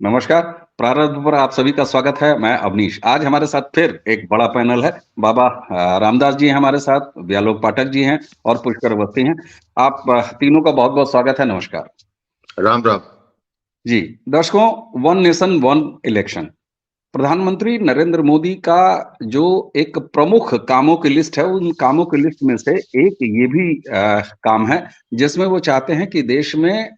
नमस्कार। प्रारंभ पर आप सभी का स्वागत है। मैं अवनीश। आज हमारे साथ फिर एक बड़ा पैनल है। बाबा रामदास जी हैं हमारे साथ, व्यालोक पाठक जी हैं और पुष्कर अवस्थी हैं। आप तीनों का बहुत-बहुत स्वागत है। नमस्कार। राम राम। जी, दर्शकों, वन नेशन वन इलेक्शन प्रधानमंत्री नरेंद्र मोदी का जो एक प्रमुख कामों की लिस्ट है, उन कामों की लिस्ट में से एक ये भी काम है, जिसमें वो चाहते हैं कि देश में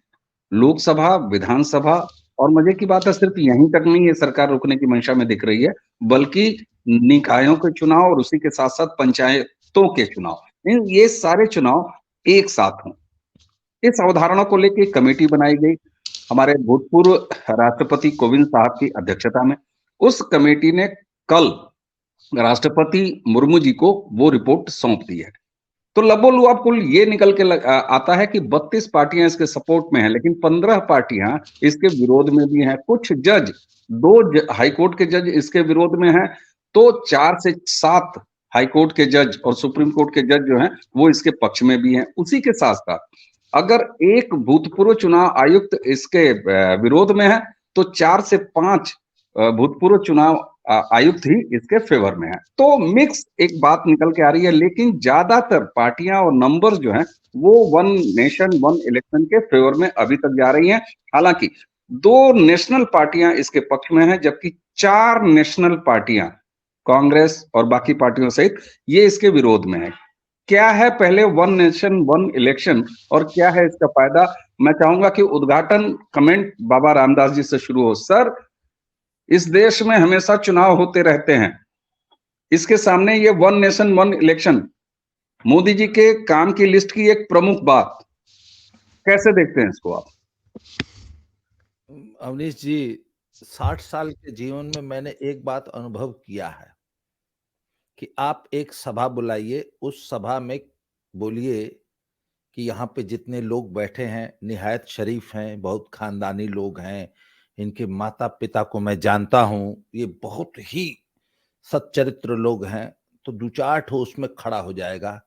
लोकसभा, विधानसभा और मजे की बात है सिर्फ यहीं तक नहीं ये सरकार रोकने की मंशा में दिख रही है, बल्कि निकायों के चुनाव और उसी के साथ-साथ पंचायतों के चुनाव, ये सारे चुनाव एक साथ हों। इस अवधारणा को लेके एक कमेटी बनाई गई, हमारे भूतपूर्व राष्ट्रपति कोविंद साहब की अध्यक्षता में। उस कमेटी ने कल राष्ट्रपति मुर्मू जी को वो रिपोर्ट सौंप दी है। तो लबो-लुआब कुल ये निकल के आता है कि 32 पार्टियां इसके सपोर्ट में हैं, लेकिन 15 पार्टियां इसके विरोध में भी हैं। कुछ जज, 2 हाई कोर्ट के जज इसके विरोध में हैं, तो 4 से 7 हाई कोर्ट के जज और सुप्रीम कोर्ट के जज जो हैं, वो इसके पक्ष में भी हैं। उसी के साथ-साथ अगर एक भूतपूर्व चुनाव आयुक्त इसके विरोध में है, तो 4 से 5 भूतपूर्व चुनाव आयुक्त ही इसके फेवर में है। तो मिक्स एक बात निकल के आ रही है, लेकिन ज्यादातर पार्टियां और नंबर्स जो हैं वो वन नेशन वन इलेक्शन के फेवर में अभी तक जा रही हैं। हालांकि 2 नेशनल पार्टियां इसके पक्ष में हैं, जबकि 4 नेशनल पार्टियां कांग्रेस और बाकी पार्टियों सहित ये इसके विरोध में है। क्या है पहले वन नेशन वन इलेक्शन और क्या है इसका फायदा? मैं चाहूंगा कि उद्घाटन कमेंट बाबा रामदास जी से शुरू हो। सर, इस देश में हमेशा चुनाव होते रहते हैं, इसके सामने ये one nation one election Modi ji के काम की लिस्ट की एक प्रमुख बात, कैसे देखते हैं इसको आप? अवनीश जी, 60 साल के जीवन में मैंने एक बात अनुभव किया है कि आप एक सभा बुलाइए, उस सभा में बोलिए कि यहाँ पे जितने लोग बैठे हैं निहायत शरीफ हैं, बहुत खानदानी लोग हैं, इनके माता पिता को मैं जानता हूं, ये बहुत ही सच्चरित्र लोग हैं, तो 2-4 ठो उसमें खड़ा हो जाएगा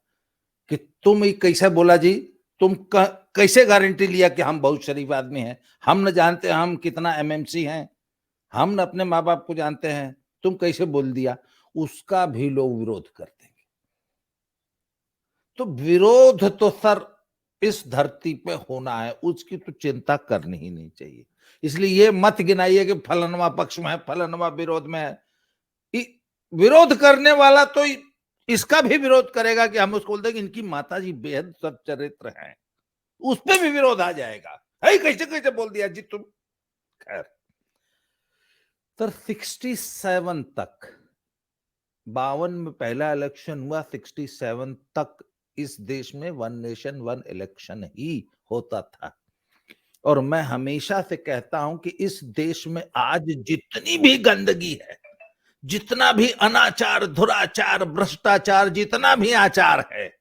कि तुम ये कैसे बोला जी, तुम कैसे गारंटी लिया कि हम बहुत शरीफ आदमी हैं? हम न जानते हम कितना एमएमसी हैं, हम न अपने माँ बाप को जानते हैं, तुम कैसे बोल दिया? उसका भी लोग विरोध कर देंगे। तो विरोध तो सर इस धरती पे होना है, उसकी तो चिंता करनी ही नहीं चाहिए। इसलिए ये मत गिनाइए कि फलानवा पक्ष में है, फलानवा विरोध में है। विरोध करने वाला तो इसका भी विरोध करेगा कि हम उसको बोलते हैं कि इनकी माताजी बेहद सच्चरित्र हैं, उस पर भी विरोध आ जाएगा। कैसे कैसे बोल दिया जी तुम? खैर, तो 67 तक, 52 में पहला इलेक्शन हुआ, 67 तक इस देश में वन नेशन वन इलेक्शन ही होता था। और मैं हमेशा से कहता हूं कि इस देश में आज जितनी भी गंदगी है, जितना भी अनाचार, दुराचार, भ्रष्टाचार, जितना भी आचार है,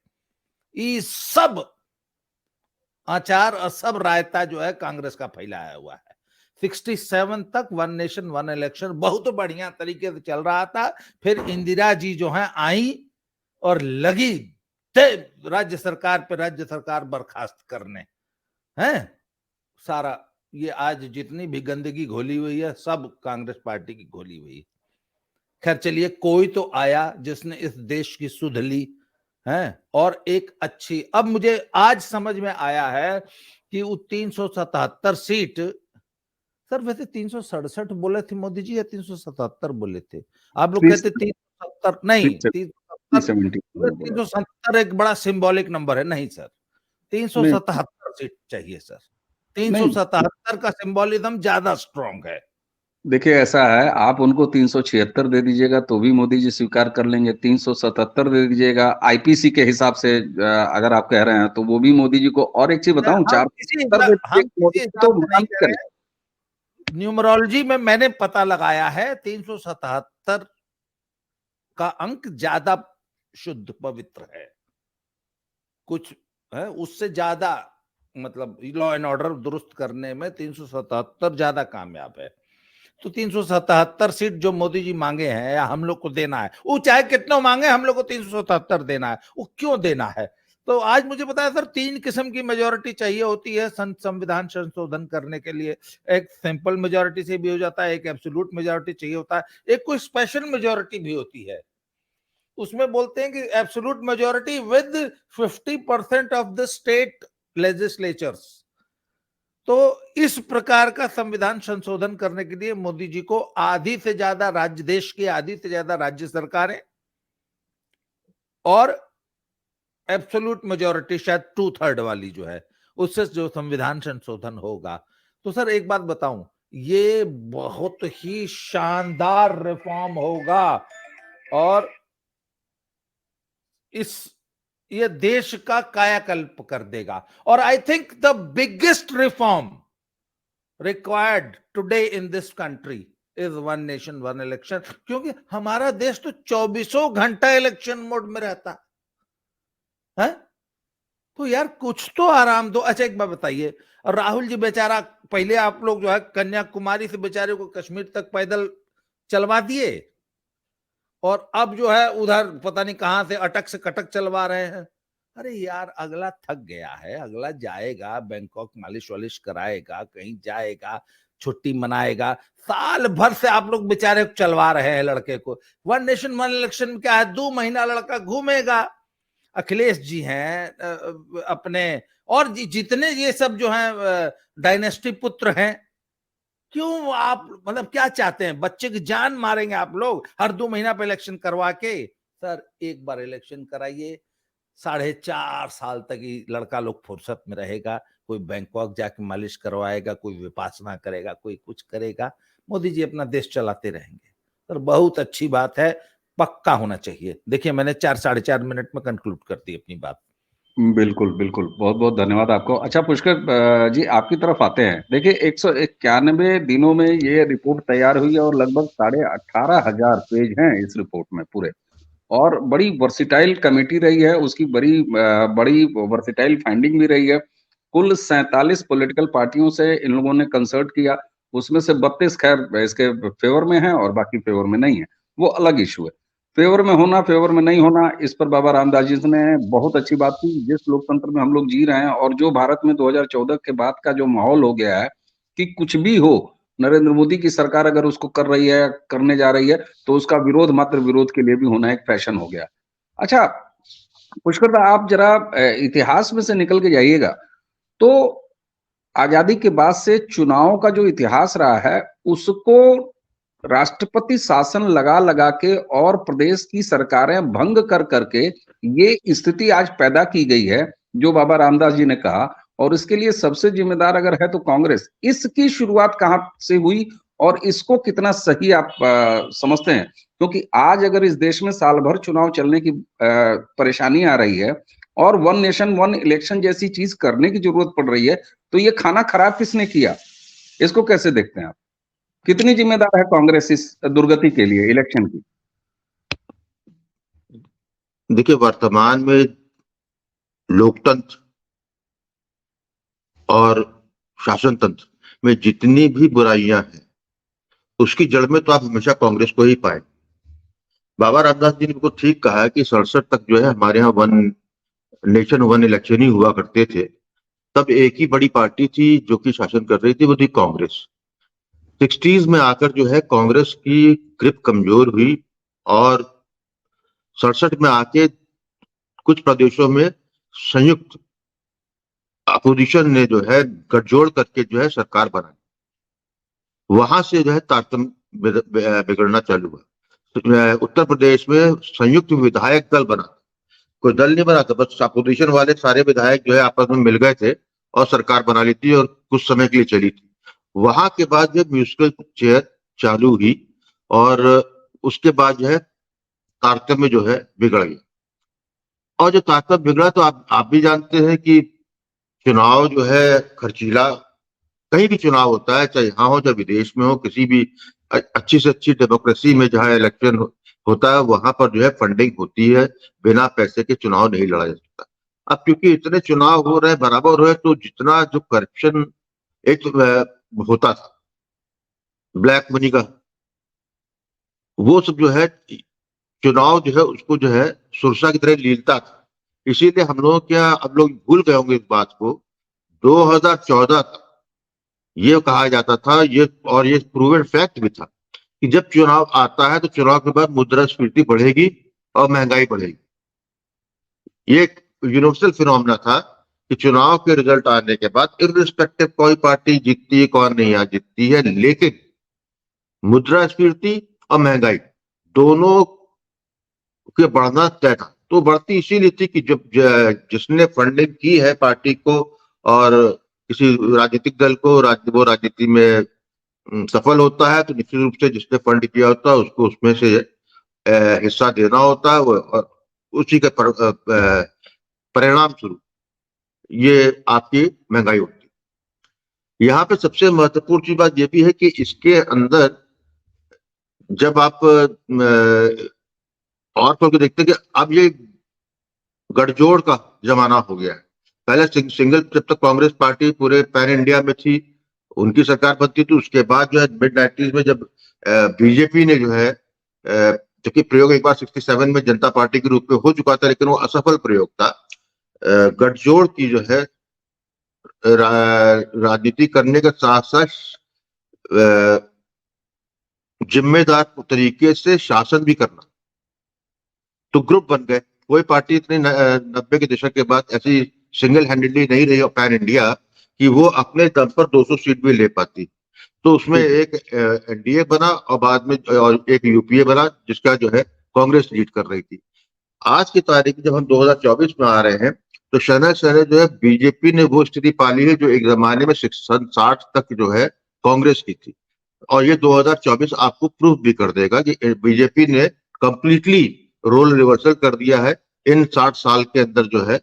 ये सब आचार और सब रायता जो है कांग्रेस का फैलाया हुआ है। 67 तक वन नेशन वन इलेक्शन बहुत बढ़िया तरीके से चल रहा था। फिर इंदिरा जी जो है आई और लगी राज्य सरकार पे राज्य सरकार बर्खास्त करने, हैं सारा ये आज जितनी भी गंदगी घोली हुई है सब कांग्रेस पार्टी की घोली हुई है। खैर चलिए, कोई तो आया जिसने इस देश की सुध ली है और एक अच्छी, अब मुझे आज समझ में आया है कि वो 377 सीट, सर वैसे 367 बोले थे मोदी जी या 377 बोले थे? आप लोग कहते 370, नहीं 370 एक बड़ा सिंबॉलिक नंबर है। नहीं सर, 377 सीट चाहिए सर। 377 का सिंबॉलिज्म ज्यादा स्ट्रॉन्ग है। देखिए ऐसा है, आप उनको 376 दे दीजिएगा तो भी मोदी जी स्वीकार कर लेंगे, 377 दे दीजिएगा आईपीसी के हिसाब से अगर आप कह रहे हैं तो वो भी मोदी जी को। और एक चीज बताऊं, 4 न्यूमरोलॉजी में मैंने पता लगाया है 377 का अंक ज्यादा शुद्ध पवित्र है, कुछ है उससे ज्यादा, मतलब लॉ एंड ऑर्डर दुरुस्त करने में 377 ज्यादा कामयाब है। तो 377 सीट जो मोदी जी मांगे हैं या हम लोग को देना है, वो चाहे कितना मांगे हम लोग को 377 देना है। वो क्यों देना है? तो आज मुझे पता है सर 3 किस्म की मेजॉरिटी चाहिए होती है संविधान संशोधन करने के लिए। एक सिंपल मेजॉरिटी से भी हो जाता है, एक एब्सोल्यूट मेजॉरिटी चाहिए होता है, एक कोई स्पेशल मेजॉरिटी भी होती है। उसमें बोलते हैं कि absolute majority with 50% of the state legislatures. तो इस प्रकार का संविधान संशोधन करने के लिए मोदी जी को आधी से ज्यादा राज्य, देश की आधी से ज्यादा राज्य सरकारें और एब्सोल्यूट मेजॉरिटी शायद 2/3 वाली जो है, उससे जो संविधान संशोधन होगा। तो सर एक बात बताऊं, ये बहुत ही शानदार रिफॉर्म होगा और ये देश का कायाकल्प कर देगा। और I think the biggest reform required today in this country is one nation one election, क्योंकि हमारा देश तो 24 घंटा इलेक्शन मोड में रहता है। तो यार कुछ तो आराम दो। अच्छा एक बात बताइए, राहुल जी बेचारा, पहले आप लोग जो है कन्याकुमारी से बेचारे को कश्मीर तक पैदल चलवा दिए और अब जो है उधर पता नहीं कहां से अटक से कटक चलवा रहे हैं। अरे यार अगला थक गया है, अगला जाएगा बैंकॉक मालिश वालिश कराएगा, कहीं जाएगा, छुट्टी मनाएगा। साल भर से आप लोग बेचारे चलवा रहे हैं लड़के को। वन नेशन वन इलेक्शन में क्या है, 2 महीना लड़का घूमेगा। अखिलेश जी हैं अपने, और जितने ये सब जो हैं डायनेस्टी पुत्र हैं, क्यों आप मतलब क्या चाहते हैं, बच्चे की जान मारेंगे आप लोग हर 2 महीना पे इलेक्शन करवा के? सर एक बार इलेक्शन कराइए, 4.5 साल तक ही लड़का लोग फुर्सत में रहेगा। कोई बैंकॉक जाके मालिश करवाएगा, कोई विपासना करेगा, कोई कुछ करेगा। मोदी जी अपना देश चलाते रहेंगे। सर बहुत अच्छी बात है, पक्का होना चाहिए। देखिए मैंने 4-4.5 मिनट में कंक्लूड कर दी अपनी बात। बिल्कुल, बिल्कुल। बहुत-बहुत धन्यवाद आपको। अच्छा पुष्कर जी आपकी तरफ आते हैं। देखिए 191 दिनों में ये रिपोर्ट तैयार हुई है और लगभग 18,500 पेज हैं इस रिपोर्ट में पूरे। और बड़ी वर्सेटाइल कमेटी रही है, उसकी बड़ी वर्सेटाइल फाइंडिंग भी रही है। कुल 47 पॉलिटिकल पार्टियों से इन लोगों ने कंसल्ट किया, उसमें से 32 खैर इसके फ़ेवर में हैं और बाकी फ़ेवर में नहीं है, वो अलग इश्यू है। फ़ेवर में होना, फ़ेवर में नहीं होना, इस पर बाबा रामदास जी ने बहुत अच्छी बात की। जिस लोकतंत्र में हम लोग जी रहे हैं और जो भारत में 2014 के बाद का जो माहौल हो गया है, कि कुछ भी हो, नरेंद्र मोदी की सरकार अगर उसको कर रही है, करने जा रही है, तो उसका विरोध मात्र विरोध के लिए भी होना एक फैशन हो गया। अच्छा, पुष्कर दा आप ज़रा इतिहास में से निकल के जाइएगा, तो आज़ादी के बाद से चुनाव का जो इतिहास रहा है, उसको राष्ट्रपति शासन लगा-लगा के और प्रदेश की सरकारें भंग कर के ये स्थिति आज पैदा की गई है, जो बाबा रामदास जी ने कहा, और इसके लिए सबसे जिम्मेदार अगर है तो कांग्रेस। इसकी शुरुआत कहाँ से हुई और इसको कितना सही आप समझते हैं? क्योंकि आज अगर इस देश में साल भर चुनाव चलने की परेशानी आ रही है और वन नेशन वन इलेक्शन जैसी चीज करने की जरूरत पड़ रही है, तो ये खाना खराब किसने किया? इसको कैसे देखते हैं आप? कितनी जिम्मेदार है कांग्रेस इस दुर्गति के लिए इलेक्शन की? देखिए वर्तमान में लोकतंत्र और शासन तंत्र में जितनी भी बुराइयां हैं, उसकी जड़ में तो आप हमेशा कांग्रेस को ही पाए। बाबा रामदास जी ने बिल्कुल ठीक कहा है कि 67 तक जो है हमारे यहाँ वन नेशन वन इलेक्शन ही हुआ करते थे। तब एक ही बड़ी पार्टी थी जो कि शासन कर रही थी, वो थी कांग्रेस। 60s में आकर जो है कांग्रेस की ग्रिप कमजोर हुई और 67 में आके कुछ प्रदेशों में संयुक्त अपोजिशन ने जो है गठजोड़ करके जो है सरकार बनाई। वहां से जो है तारतम्य बिगड़ना चालू हुआ। उत्तर प्रदेश में संयुक्त विधायक दल बना, कोई दल नहीं बना था, बस अपोजिशन वाले सारे विधायक जो है आपस में मिल गए थे और सरकार बना ली थी और कुछ समय के लिए चली थी। वहां के बाद जो म्यूजिकल चेयर चालू हुई और उसके बाद जो है तारतम्य जो है बिगड़ गया। और जो तारतम्य बिगड़ा तो आप भी जानते हैं कि चुनाव जो है खर्चीला, कहीं भी चुनाव होता है, चाहे यहाँ हो चाहे विदेश में हो, किसी भी अच्छी से अच्छी डेमोक्रेसी में जहाँ इलेक्शन होता है वहां पर जो है फंडिंग होती है, बिना पैसे के चुनाव नहीं लड़ा जा सकता। अब क्योंकि इतने चुनाव हो रहे बराबर हो रहे, तो जितना जो करप्शन एक होता था ब्लैक मनी का, वो सब जो है चुनाव जो है उसको जो है सुरसा की तरह लीलता था इसीलिए हम लोग अब लोग भूल गए होंगे इस बात को। 2014 तक ये कहा जाता था, ये प्रूवन फैक्ट भी था कि जब चुनाव आता है तो चुनाव के बाद मुद्रास्फीति बढ़ेगी और महंगाई बढ़ेगी। ये एक यूनिवर्सल फिनोमेना था कि चुनाव के रिजल्ट आने के बाद इर्रिस्पेक्टिव कोई पार्टी जीतती है कौन नहीं आ जीतती है, लेकिन मुद्रास्फीति और महंगाई दोनों के बढ़ना तय था। तो बढ़ती इसीलिए थी कि जब जिसने फंडिंग की है पार्टी को और किसी राजनीतिक दल को वो राजनीति में सफल होता है, तो निश्चित रूप से जिसने फंड किया होता है उसको उसमें से हिस्सा देना होता है, और उसी के परिणाम स्वरूप ये आपकी महंगाई होती है। यहाँ पे सबसे महत्वपूर्ण चीज बात ये भी है कि इसके अंदर जब आप और खोल के देखते हैं कि अब ये गठजोड़ का जमाना हो गया है। पहले सिंगल, जब तक कांग्रेस पार्टी पूरे पैन इंडिया में थी, उनकी सरकार बनती थी, उसके बाद जो है मिड 90s में जब बीजेपी ने जो है, जबकि प्रयोग एक बार 67 में जनता पार्टी के रूप में हो चुका था, लेकिन वो असफल प्रयोग था। गठजोड़ की जो है राजनीति करने के साथ साथ जिम्मेदार तरीके से शासन भी करना, तो ग्रुप बन गए। कोई पार्टी इतने 90 के दशक के बाद ऐसी सिंगल हैंडेडली नहीं रही पैन इंडिया कि वो अपने दम पर 200 सीट भी ले पाती। तो उसमें एक एनडीए बना और बाद में और एक यूपीए बना, जिसका जो है कांग्रेस लीड कर रही थी। आज की तारीख जब हम 2024 में आ रहे हैं, तो शहर शहर जो है बीजेपी ने वो स्थिति पाली है जो एक जमाने में 60 तक जो है कांग्रेस की थी। और ये 2024 आपको प्रूफ भी कर देगा कि बीजेपी ने कंप्लीटली रोल रिवर्सल कर दिया है इन 60 साल के अंदर जो है।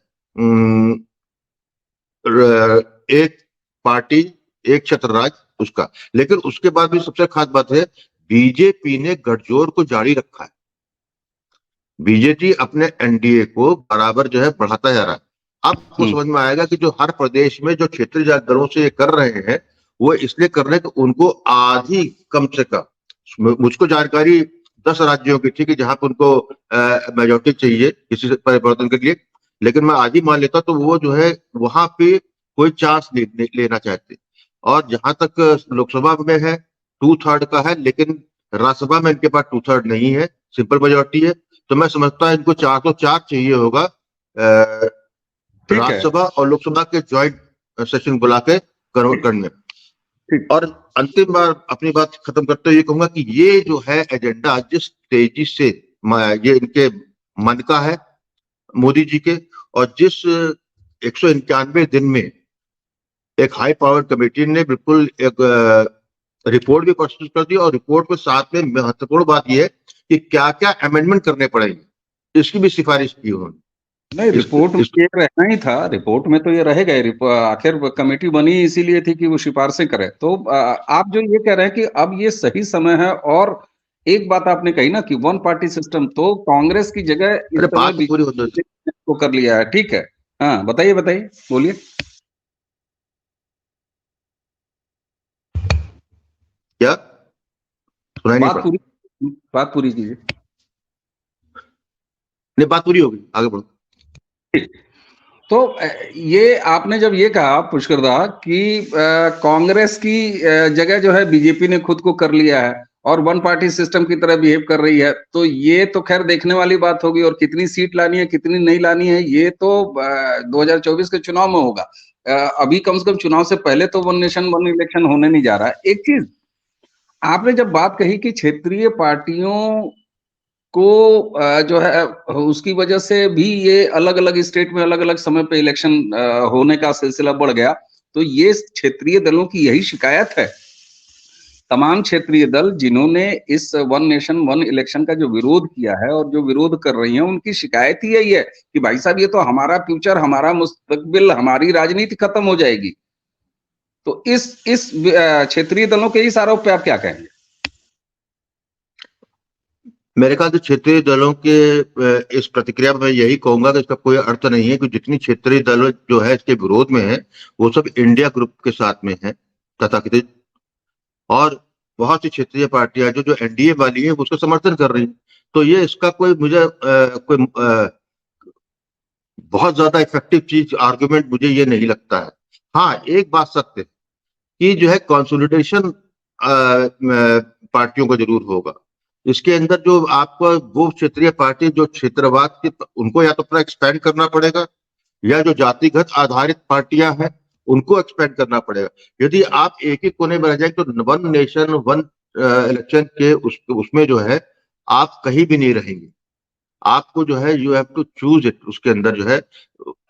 एक पार्टी, एक छत्र राज उसका। लेकिन उसके बाद भी सबसे खास बात है, बीजेपी ने गठजोड़ को जारी रखा है। बीजेपी अपने एनडीए को बराबर जो है बढ़ाता जा रहा है। अब आपको समझ में आएगा कि जो हर प्रदेश में जो क्षेत्रीय दलों से ये कर रहे हैं, वो इसलिए कर रहे हैं कि उनको आधी कम से कम, मुझको जानकारी 10 राज्यों की थी कि जहां पर उनको मेजोरिटी चाहिए किसी परिवर्तन के लिए, लेकिन मैं आधी मान लेता तो वो जो है वहां पे कोई चांस लेना चाहते। और जहां तक लोकसभा में है 2/3 का है, लेकिन राज्यसभा में इनके पास 2/3 नहीं है, सिंपल मेजोरिटी है। तो मैं समझता है इनको 404 चाहिए होगा राज्यसभा और लोकसभा के ज्वाइंट सेशन बुला के कन्वर्ट करने। और अंतिम बार अपनी बात खत्म करते हुए कहूंगा कि ये जो है एजेंडा जिस तेजी से ये इनके मन का है मोदी जी के, और जिस 191 दिन में एक हाई पावर कमेटी ने बिल्कुल एक रिपोर्ट भी प्रस्तुत कर दी, और रिपोर्ट के साथ में महत्वपूर्ण बात यह है कि क्या क्या अमेंडमेंट करने पड़ेंगे, इसकी भी सिफारिश की उन्होंने। नहीं, रिपोर्ट में ये रहना ही था, रिपोर्ट में तो ये रहेगा। आखिर कमेटी बनी इसीलिए थी कि वो सिफारिशें करे। तो आप जो ये कह रहे हैं कि अब ये सही समय है, और एक बात आपने कही ना कि वन पार्टी सिस्टम, तो कांग्रेस की जगह इस समय बीजेपी को कर लिया है। ठीक है, हाँ बताइए बोलिए। क्या बात पूरी कीजिए। नहीं, बात पूरी होगी, आगे बढ़ो। तो ये आपने जब ये कहा पुष्कर दा कि कांग्रेस की जगह जो है बीजेपी ने खुद को कर लिया है और वन पार्टी सिस्टम की तरह बिहेव कर रही है, तो ये तो खैर देखने वाली बात होगी। और कितनी सीट लानी है कितनी नहीं लानी है ये तो 2024 के चुनाव में होगा। अभी कम से कम चुनाव से पहले तो वन नेशन वन इलेक्शन होने नहीं जा रहा है। एक चीज आपने जब बात कही कि क्षेत्रीय पार्टियों को जो है उसकी वजह से भी ये अलग अलग स्टेट में अलग अलग समय पे इलेक्शन होने का सिलसिला बढ़ गया, तो ये क्षेत्रीय दलों की यही शिकायत है। तमाम क्षेत्रीय दल जिन्होंने इस वन नेशन वन इलेक्शन का जो विरोध किया है और जो विरोध कर रही हैं, उनकी शिकायत ही यही है कि भाई साहब ये तो हमारा फ्यूचर, हमारा मुस्तकबिल, हमारी राजनीति खत्म हो जाएगी। तो इस क्षेत्रीय दलों के इस आरोप पे आप क्या कहेंगे? मेरे ख्याल से क्षेत्रीय दलों के इस प्रतिक्रिया में यही कहूंगा कि इसका कोई अर्थ नहीं है कि जितनी क्षेत्रीय दल जो है इसके विरोध में है वो सब इंडिया ग्रुप के साथ में है तथाकथित, और बहुत सी क्षेत्रीय पार्टियां जो एनडीए वाली है उसका समर्थन कर रही है। तो ये इसका कोई मुझे कोई बहुत ज्यादा इफेक्टिव चीज आर्गुमेंट मुझे ये नहीं लगता है। हाँ, एक बात सत्य है कि जो है कंसोलिडेशन पार्टियों का जरूर होगा। इसके अंदर जो आपको वो क्षेत्रीय पार्टी जो क्षेत्रवाद की, उनको या तो अपना एक्सपैंड करना पड़ेगा, या जो जातिगत आधारित पार्टियां हैं उनको एक्सपेंड करना पड़ेगा। यदि आप एक ही कोने में रह जाए तो वन नेशन वन इलेक्शन के उसमें जो है आप कहीं भी नहीं रहेंगे। आपको जो है you have to choose it, उसके अंदर जो है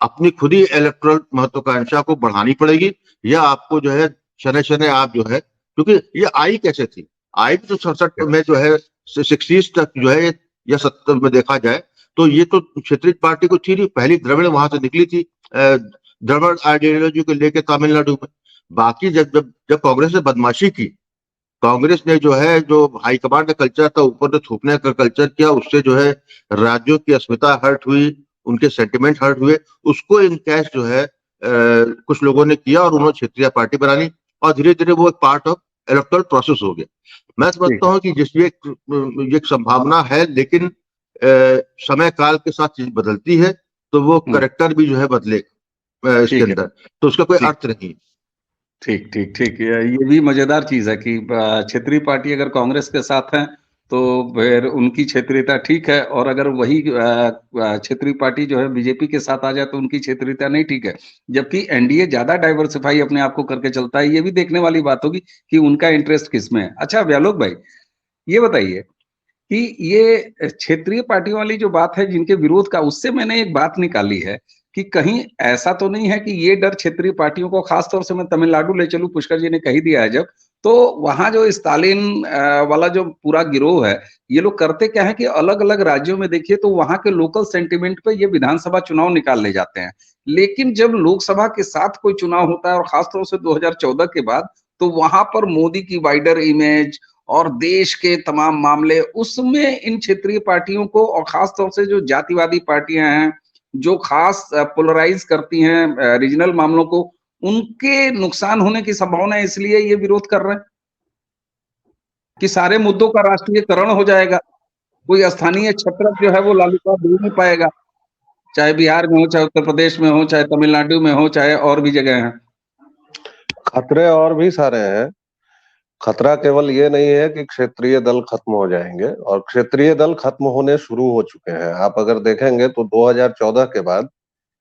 अपनी खुद ही इलेक्टोरल महत्वाकांक्षा को बढ़ानी पड़ेगी, या आपको जो है शनै शनै आप जो है, क्योंकि ये आई कैसे थी, आई भी तो 67 में जो है 60s तक जो है, या 70 में देखा जाए तो ये तो क्षेत्रीय पार्टी को थी नहीं, पहली द्रविड़ वहां से निकली थी द्रविड़ आइडियोलॉजी को लेकर तमिलनाडु में। बाकी जब जब जब कांग्रेस ने बदमाशी की, कांग्रेस ने जो है जो हाईकमांड का कल्चर था ऊपर से थूकने का कल्चर किया, उससे जो है राज्यों की अस्मिता हर्ट हुई, उनके सेंटिमेंट हर्ट हुए, उसको इनकैश जो है कुछ लोगों ने किया और उन्होंने क्षेत्रीय पार्टी बना ली, और धीरे धीरे वो एक पार्ट ऑफ इलेक्टोरल प्रोसेस हो गया। मैं समझता हूँ कि जिसमें एक संभावना है, लेकिन समय काल के साथ चीज बदलती है, तो वो करेक्टर भी जो है बदलेगा इसके अंदर, तो उसका कोई अर्थ नहीं। ठीक ठीक ठीक, ये भी मजेदार चीज है कि क्षेत्रीय पार्टी अगर कांग्रेस के साथ है तो फिर उनकी क्षेत्रीयता ठीक है, और अगर वही क्षेत्रीय पार्टी जो है बीजेपी के साथ आ जाए तो उनकी क्षेत्रीयता नहीं ठीक है। जबकि एनडीए ज्यादा डाइवर्सिफाई अपने आप को करके चलता है, ये भी देखने वाली बात होगी कि उनका इंटरेस्ट किसमें है। अच्छा व्यालोक भाई, ये बताइए कि ये क्षेत्रीय पार्टियों वाली जो बात है जिनके विरोध का, उससे मैंने एक बात निकाली है कि कहीं ऐसा तो नहीं है कि ये डर क्षेत्रीय पार्टियों को, खासतौर से मैं तमिलनाडु ले चलूं, पुष्कर जी ने कही दिया है जब, तो वहां जो स्टालिन वाला जो पूरा गिरोह है, ये लोग करते क्या है कि अलग अलग राज्यों में देखिए तो वहां के लोकल सेंटिमेंट पे ये विधानसभा चुनाव निकाल ले जाते हैं, लेकिन जब लोकसभा के साथ कोई चुनाव होता है और खासतौर से 2014 के बाद, तो वहां पर मोदी की वाइडर इमेज और देश के तमाम मामले, उसमें इन क्षेत्रीय पार्टियों को, और खास तौर से जो जातिवादी पार्टियां हैं जो खास पोलराइज करती हैं रीजनल मामलों को, उनके नुकसान होने की संभावना है, इसलिए ये विरोध कर रहे हैं कि सारे मुद्दों का राष्ट्रीयकरण हो जाएगा, कोई स्थानीय छत्रक जो है वो लालूप्रसाद दे नहीं पाएगा, चाहे बिहार में हो, चाहे उत्तर प्रदेश में हो, चाहे तमिलनाडु में हो, चाहे और भी जगह हैं। खतरे और भी सारे हैं। खतरा केवल ये नहीं है कि क्षेत्रीय दल खत्म हो जाएंगे, और क्षेत्रीय दल खत्म होने शुरू हो चुके हैं। आप अगर देखेंगे तो 2014 के बाद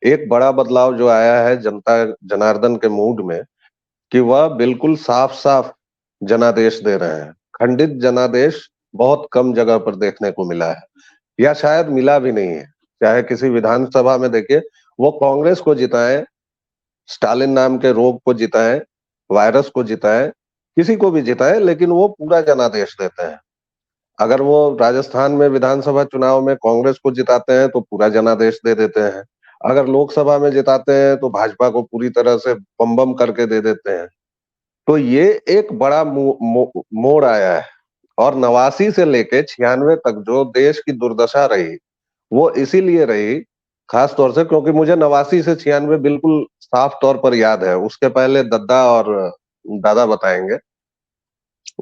एक बड़ा बदलाव जो आया है जनता जनार्दन के मूड में, कि वह बिल्कुल साफ साफ जनादेश दे रहे हैं। खंडित जनादेश बहुत कम जगह पर देखने को मिला है, या शायद मिला भी नहीं है। चाहे किसी विधानसभा में देखिए, वो कांग्रेस को जिताएं, स्टालिन नाम के रोग को जिताएं, वायरस को जिताएं, किसी को भी जिताएं, लेकिन वो पूरा जनादेश देते हैं। अगर वो राजस्थान में विधानसभा चुनाव में कांग्रेस को जिताते हैं तो पूरा जनादेश दे देते हैं। अगर लोकसभा में जिताते हैं तो भाजपा को पूरी तरह से बम बम करके दे देते हैं। तो ये एक बड़ा मोड़ आया है। और 89 से लेके 96 तक जो देश की दुर्दशा रही, वो इसीलिए रही खास तौर से क्योंकि मुझे 89 से 96 बिल्कुल साफ तौर पर याद है। उसके पहले दद्दा और दादा बताएंगे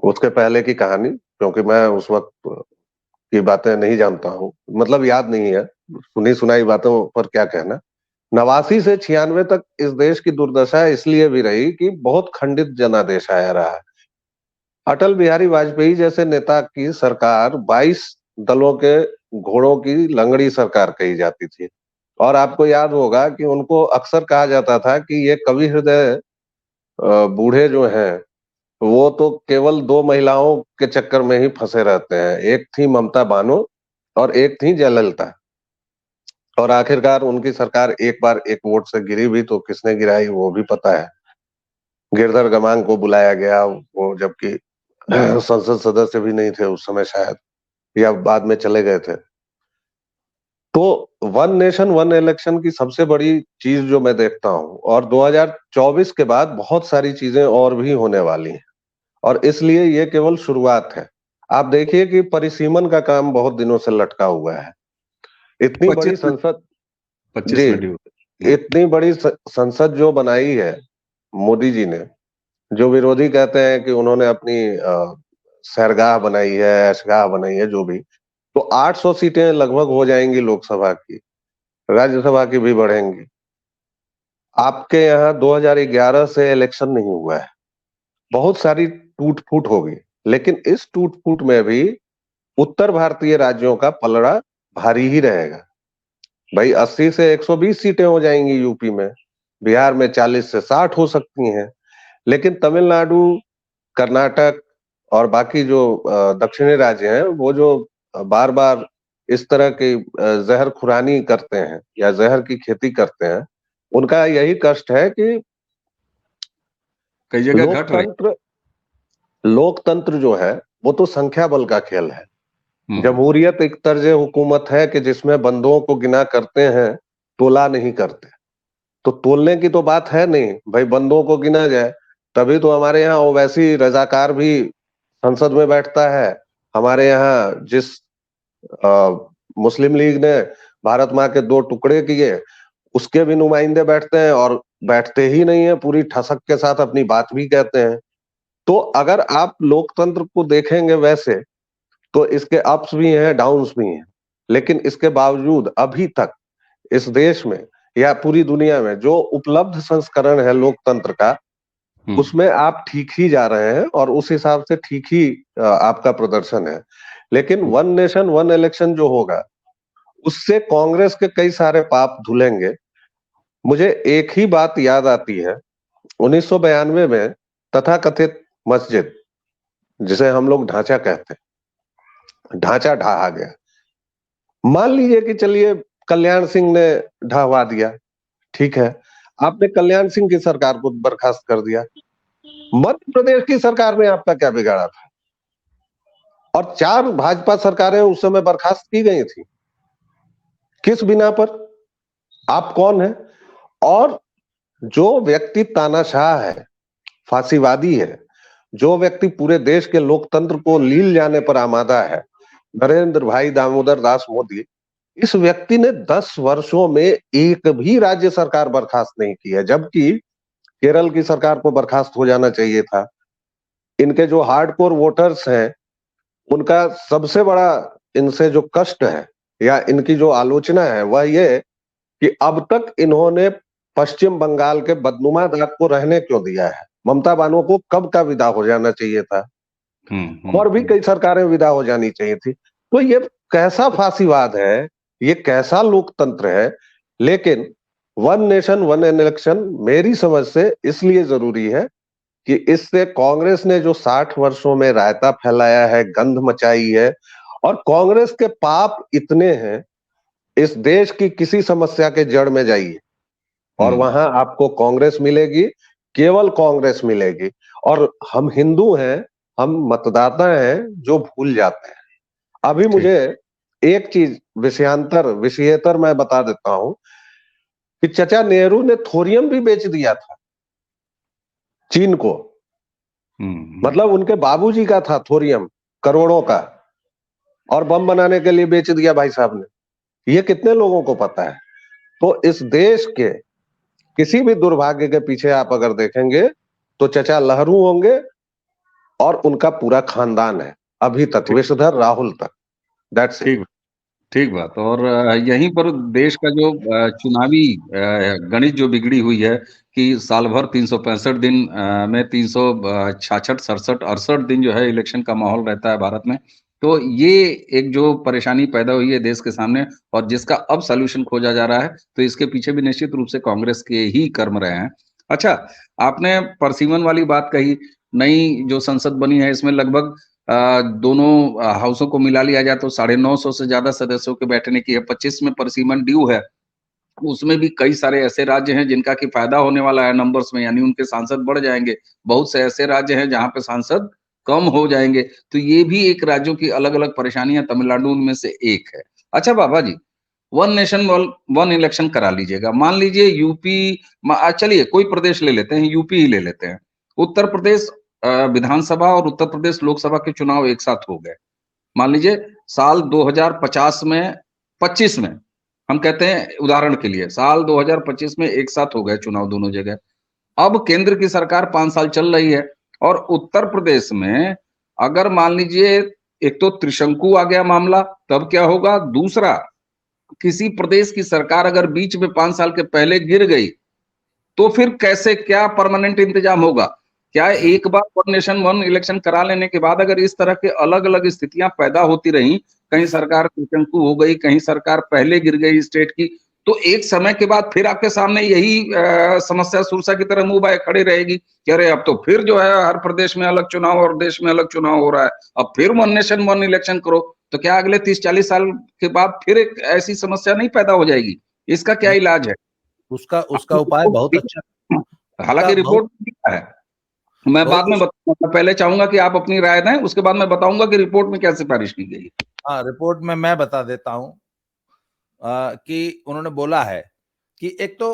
उसके पहले की कहानी, क्योंकि मैं उस वक्त की बातें नहीं जानता हूँ, मतलब याद नहीं है, सुनी सुनाई बातों पर क्या कहना। 89 से 96 तक इस देश की दुर्दशा इसलिए भी रही कि बहुत खंडित जनादेश आया रहा है। अटल बिहारी वाजपेयी जैसे नेता की सरकार 22 दलों के घोड़ों की लंगड़ी सरकार कही जाती थी। और आपको याद होगा कि उनको अक्सर कहा जाता था कि ये कवि हृदय बूढ़े जो हैं वो तो केवल 2 महिलाओं के चक्कर में ही फंसे रहते हैं। एक थी ममता बानो और एक थी जयललिता। और आखिरकार उनकी सरकार एक बार एक वोट से गिरी भी, तो किसने गिराई वो भी पता है। गिरधर गमांग को बुलाया गया, वो जबकि संसद सदस्य भी नहीं थे उस समय शायद, या बाद में चले गए थे। तो वन नेशन वन इलेक्शन की सबसे बड़ी चीज जो मैं देखता हूं, और 2024 के बाद बहुत सारी चीजें और भी होने वाली हैं, और इसलिए ये केवल शुरुआत है। आप देखिए कि परिसीमन का काम बहुत दिनों से लटका हुआ है। इतनी बड़ी संसद, 25 में इतनी बड़ी संसद जो बनाई है मोदी जी ने, जो विरोधी कहते हैं कि उन्होंने अपनी सैरगाह बनाई है, ऐशगाह बनाई है, जो भी, तो 800 सीटें लगभग हो जाएंगी लोकसभा की। राज्यसभा की भी बढ़ेंगी। आपके यहाँ 2011 से इलेक्शन नहीं हुआ है, बहुत सारी टूट फूट होगी, लेकिन इस टूट फूट में भी उत्तर भारतीय राज्यों का पलड़ा भारी ही रहेगा। भाई 80 से 120 सीटें हो जाएंगी यूपी में, बिहार में 40 से 60 हो सकती हैं, लेकिन तमिलनाडु, कर्नाटक और बाकी जो दक्षिणी राज्य हैं, वो जो बार बार इस तरह की जहर खुरानी करते हैं या जहर की खेती करते हैं, उनका यही कष्ट है कि कई जगह घट रही। लोकतंत्र जो है वो तो संख्या बल का खेल है। हम्म, जमहूरियत एक तर्ज हुकूमत है कि जिसमें बंदों को गिना करते हैं, तोला नहीं करते। तो तोलने की तो बात है नहीं भाई, बंदों को गिना जाए। तभी तो हमारे यहाँ ओवैसी रजाकार भी संसद में बैठता है। हमारे यहाँ जिस मुस्लिम लीग ने भारत माँ के 2 टुकड़े किए, उसके भी नुमाइंदे बैठते हैं, और बैठते ही नहीं है, पूरी ठसक के साथ अपनी बात भी कहते हैं। तो अगर आप लोकतंत्र को देखेंगे वैसे, तो इसके अप्स भी हैं, डाउन्स भी हैं, लेकिन इसके बावजूद अभी तक इस देश में या पूरी दुनिया में जो उपलब्ध संस्करण है लोकतंत्र का, उसमें आप ठीक ही जा रहे हैं और उस हिसाब से ठीक ही आपका प्रदर्शन है। लेकिन वन नेशन वन इलेक्शन जो होगा, उससे कांग्रेस के कई सारे पाप धुलेंगे। मुझे एक ही बात याद आती है, 1992 में तथाकथित मस्जिद, जिसे हम लोग ढांचा कहते हैं, ढांचा ढहा गया। मान लीजिए कि चलिए कल्याण सिंह ने ढहवा दिया, ठीक है, आपने कल्याण सिंह की सरकार को बर्खास्त कर दिया। मध्य प्रदेश की सरकार ने आपका क्या बिगाड़ा था? और 4 भाजपा सरकारें उस समय बर्खास्त की गई थी, किस बिना पर? आप कौन है? और जो व्यक्ति तानाशाह है, फांसीवादी है, जो व्यक्ति पूरे देश के लोकतंत्र को लील जाने पर आमादा है, नरेंद्र भाई दामोदर दास मोदी, इस व्यक्ति ने 10 वर्षों में एक भी राज्य सरकार बर्खास्त नहीं की है, जबकि केरल की सरकार को बर्खास्त हो जाना चाहिए था। इनके जो हार्डकोर वोटर्स हैं, उनका सबसे बड़ा इनसे जो कष्ट है या इनकी जो आलोचना है वह ये कि अब तक इन्होंने पश्चिम बंगाल के बदनुमा दाग को रहने क्यों दिया है? ममता बानो को कब का विदा हो जाना चाहिए था, और भी कई सरकारें विदा हो जानी चाहिए थी। तो ये कैसा फांसीवाद है, ये कैसा लोकतंत्र है? लेकिन वन नेशन वन इलेक्शन मेरी समझ से इसलिए जरूरी है कि इससे कांग्रेस ने जो 60 वर्षों में रायता फैलाया है, गंध मचाई है, और कांग्रेस के पाप इतने हैं, इस देश की किसी समस्या के जड़ में जाइए और वहां आपको कांग्रेस मिलेगी, केवल कांग्रेस मिलेगी। और हम हिंदू हैं, हम मतदाता हैं जो भूल जाते हैं। अभी मुझे एक चीज विषयेतर मैं बता देता हूं कि चाचा नेहरू ने थोरियम भी बेच दिया था चीन को। मतलब उनके बाबूजी का था थोरियम, करोड़ों का, और बम बनाने के लिए बेच दिया भाई साहब ने। ये कितने लोगों को पता है? तो इस देश के किसी भी दुर्भाग्य के पीछे आप अगर देखेंगे तो चचा लहरू होंगे, और उनका पूरा खानदान है अभी तक, विषधर राहुल तक। That's it. ठीक बात। और यहीं पर देश का जो चुनावी गणित जो बिगड़ी हुई है कि साल भर 365 दिन में 366, 67, 68 दिन जो है इलेक्शन का माहौल रहता है भारत में। तो ये एक जो परेशानी पैदा हुई है देश के सामने, और जिसका अब सॉल्यूशन खोजा जा रहा है, तो इसके पीछे भी निश्चित रूप से कांग्रेस के ही कर्म रहे हैं। अच्छा, आपने परसीमन वाली बात कही। नई जो संसद बनी है, इसमें लगभग दोनों हाउसों को मिला लिया जाए तो 950 से ज्यादा सदस्यों के बैठने की है। 25 में परसीमन ड्यू है। उसमें भी कई सारे ऐसे राज्य हैं जिनका की फायदा होने वाला है नंबर्स में, यानी उनके सांसद बढ़ जाएंगे। बहुत से ऐसे राज्य हैं जहां पे सांसद कम हो जाएंगे। तो ये भी एक राज्यों की अलग अलग परेशानियां, तमिलनाडु उनमें से एक है। अच्छा बाबा जी, वन नेशन वन इलेक्शन करा लीजिएगा। मान लीजिए यूपी, चलिए कोई प्रदेश ले लेते हैं, यूपी ही ले लेते हैं। उत्तर प्रदेश विधानसभा और उत्तर प्रदेश लोकसभा के चुनाव एक साथ हो गए। मान लीजिए साल 2050 में, 25 में, हम कहते हैं उदाहरण के लिए, साल 2025 में एक साथ हो गए चुनाव दोनों जगह। अब केंद्र की सरकार 5 साल चल रही है, और उत्तर प्रदेश में अगर मान लीजिए एक तो त्रिशंकु आ गया मामला, तब क्या होगा? दूसरा, किसी प्रदेश की सरकार अगर बीच में 5 साल के पहले गिर गई, तो फिर कैसे, क्या परमानेंट इंतजाम होगा? क्या एक बार वन नेशन वन इलेक्शन करा लेने के बाद अगर इस तरह के अलग-अलग स्थितियां पैदा होती रही, कहीं सरकार त्रिशंकु हो गई, कहीं सरकार पहले गिर गई स्टेट की, तो एक समय के बाद फिर आपके सामने यही समस्या सुरसा की तरह मुंह बाए खड़ी रहेगी कि अरे अब तो फिर जो है हर प्रदेश में अलग चुनाव और देश में अलग चुनाव हो रहा है, अब फिर वन नेशन वन इलेक्शन करो। तो क्या अगले 30-40 साल के बाद फिर एक ऐसी समस्या नहीं पैदा हो जाएगी? इसका क्या इलाज है? उसका उसका उपाय बहुत अच्छा, हालांकि उसका रिपोर्ट है, मैं बाद में बहुत बताऊंगा, मैं पहले चाहूंगा कि आप अपनी राय दें, उसके बाद मैं बताऊंगा कि रिपोर्ट में क्या सिफारिश की गई है। हाँ, रिपोर्ट में मैं बता देता हूं कि उन्होंने बोला है कि एक तो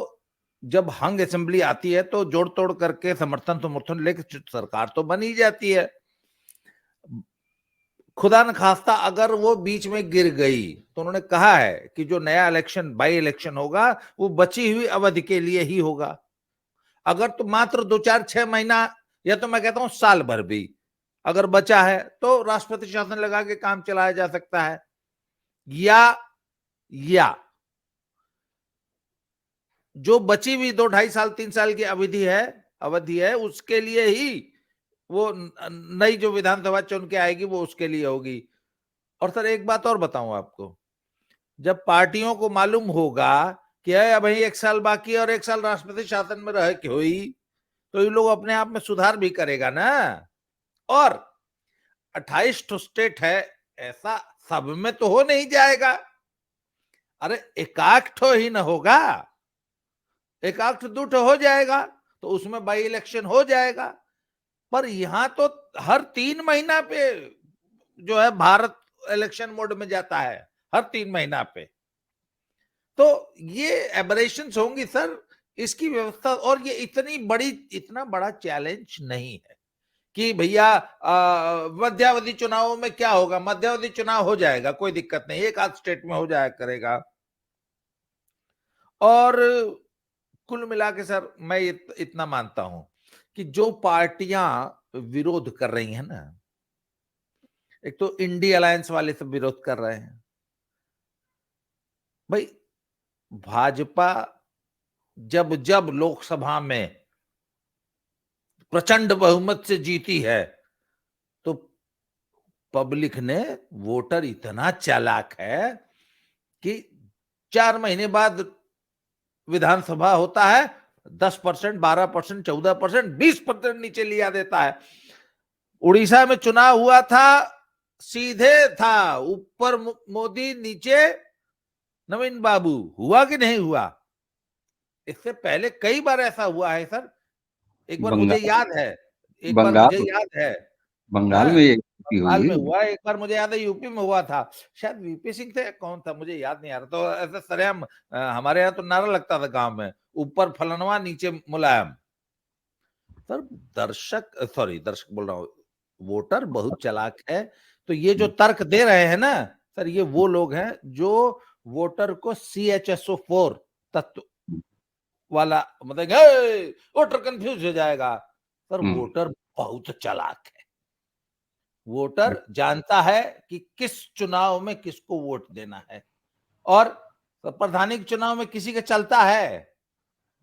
जब हंग असेंबली आती है तो जोड़ तोड़ करके समर्थन लेके सरकार तो बन ही जाती है। खुदा न खास्ता अगर वो बीच में गिर गई तो उन्होंने कहा है कि जो नया इलेक्शन बाई इलेक्शन होगा वो बची हुई अवधि के लिए ही होगा। अगर तो मात्र 2-4-6 महीना या तो मैं कहता हूं साल भर भी अगर बचा है तो राष्ट्रपति शासन लगा के काम चलाया जा सकता है, या जो बची हुई 2-2.5 साल 3 साल की अवधि है उसके लिए ही वो नई जो विधानसभा चुन के आएगी वो उसके लिए होगी। और सर एक बात और बताऊं आपको, जब पार्टियों को मालूम होगा कि अभी 1 साल बाकी और 1 साल राष्ट्रपति शासन में रह के हुई, तो ये लोग अपने आप में सुधार भी करेगा ना। और 28 तो स्टेट है, ऐसा सब में तो हो नहीं जाएगा। अरे एकाक ठो ही ना होगा, एकाक ठो 2 ठो हो जाएगा तो उसमें बाई इलेक्शन हो जाएगा। पर यहां तो हर 3 महीना पे जो है भारत इलेक्शन मोड में जाता है, हर 3 महीना पे। तो ये एबरेशंस होंगी सर, इसकी व्यवस्था। और ये इतना बड़ा चैलेंज नहीं है कि भैया मध्यावधि चुनावों में क्या होगा, मध्यावधि चुनाव हो जाएगा, कोई दिक्कत नहीं, एक आध स्टेट में हो जाया करेगा। और कुल मिला के सर मैं इतना मानता हूं कि जो पार्टियां विरोध कर रही हैं ना, एक तो इंडी अलायंस वाले सब विरोध कर रहे हैं। भाई भाजपा जब जब लोकसभा में प्रचंड बहुमत से जीती है तो पब्लिक ने, वोटर इतना चालाक है कि 4 महीने बाद विधानसभा होता है, 10%, 12%, 14%, 20% नीचे लिया देता है। उड़ीसा में चुनाव हुआ था, सीधे था, ऊपर मोदी, नीचे नवीन बाबू। हुआ कि नहीं हुआ? इससे पहले कई बार ऐसा हुआ है सर। एक बार मुझे याद है, बंगाल में ये बंगाल में हुआ, एक बार मुझे याद है यूपी में हुआ था, शायद वीपी सिंह थे, कौन था मुझे याद नहीं आ रहा। तो ऐसा सरेआम हमारे यहाँ तो नारा लगता था गांव में, ऊपर फलनवा नीचे मुलायम। सर दर्शक बोल रहा हूँ, वोटर बहुत चालाक है। तो ये जो तर्क दे रहे हैं ना सर, ये वो लोग हैं जो वोटर को CHSO4 तत्व वाला, मतलब वोटर कंफ्यूज हो जाएगा। सर वोटर बहुत चालाक है, वोटर जानता है कि किस चुनाव में किसको वोट देना है। और प्रधानी के चुनाव में किसी का चलता है,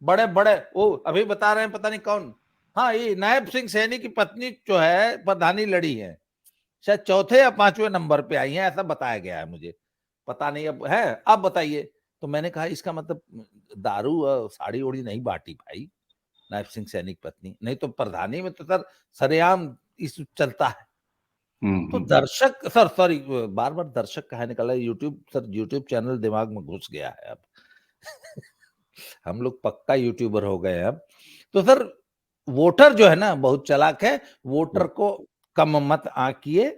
बड़े बड़े वो अभी बता रहे हैं, पता नहीं कौन, हाँ ये नायब सिंह सैनी की पत्नी जो है प्रधानी लड़ी है, शायद 4थे या 5वें नंबर पे आई है, ऐसा बताया गया है, मुझे पता नहीं अब है। आप बताइए। तो मैंने कहा इसका मतलब दारू और साड़ी ओड़ी नहीं बांटी भाई नायब सिंह सैनी की पत्नी, नहीं तो प्रधानी में तो सर सरेआम इस चलता है। तो दर्शक सर, सॉरी बार बार दर्शक कहा निकला, यूट्यूब चैनल दिमाग में घुस गया है अब हम लोग पक्का यूट्यूबर हो गए अब। तो सर वोटर जो है ना बहुत चालाक है, वोटर को कम मत आंकिए,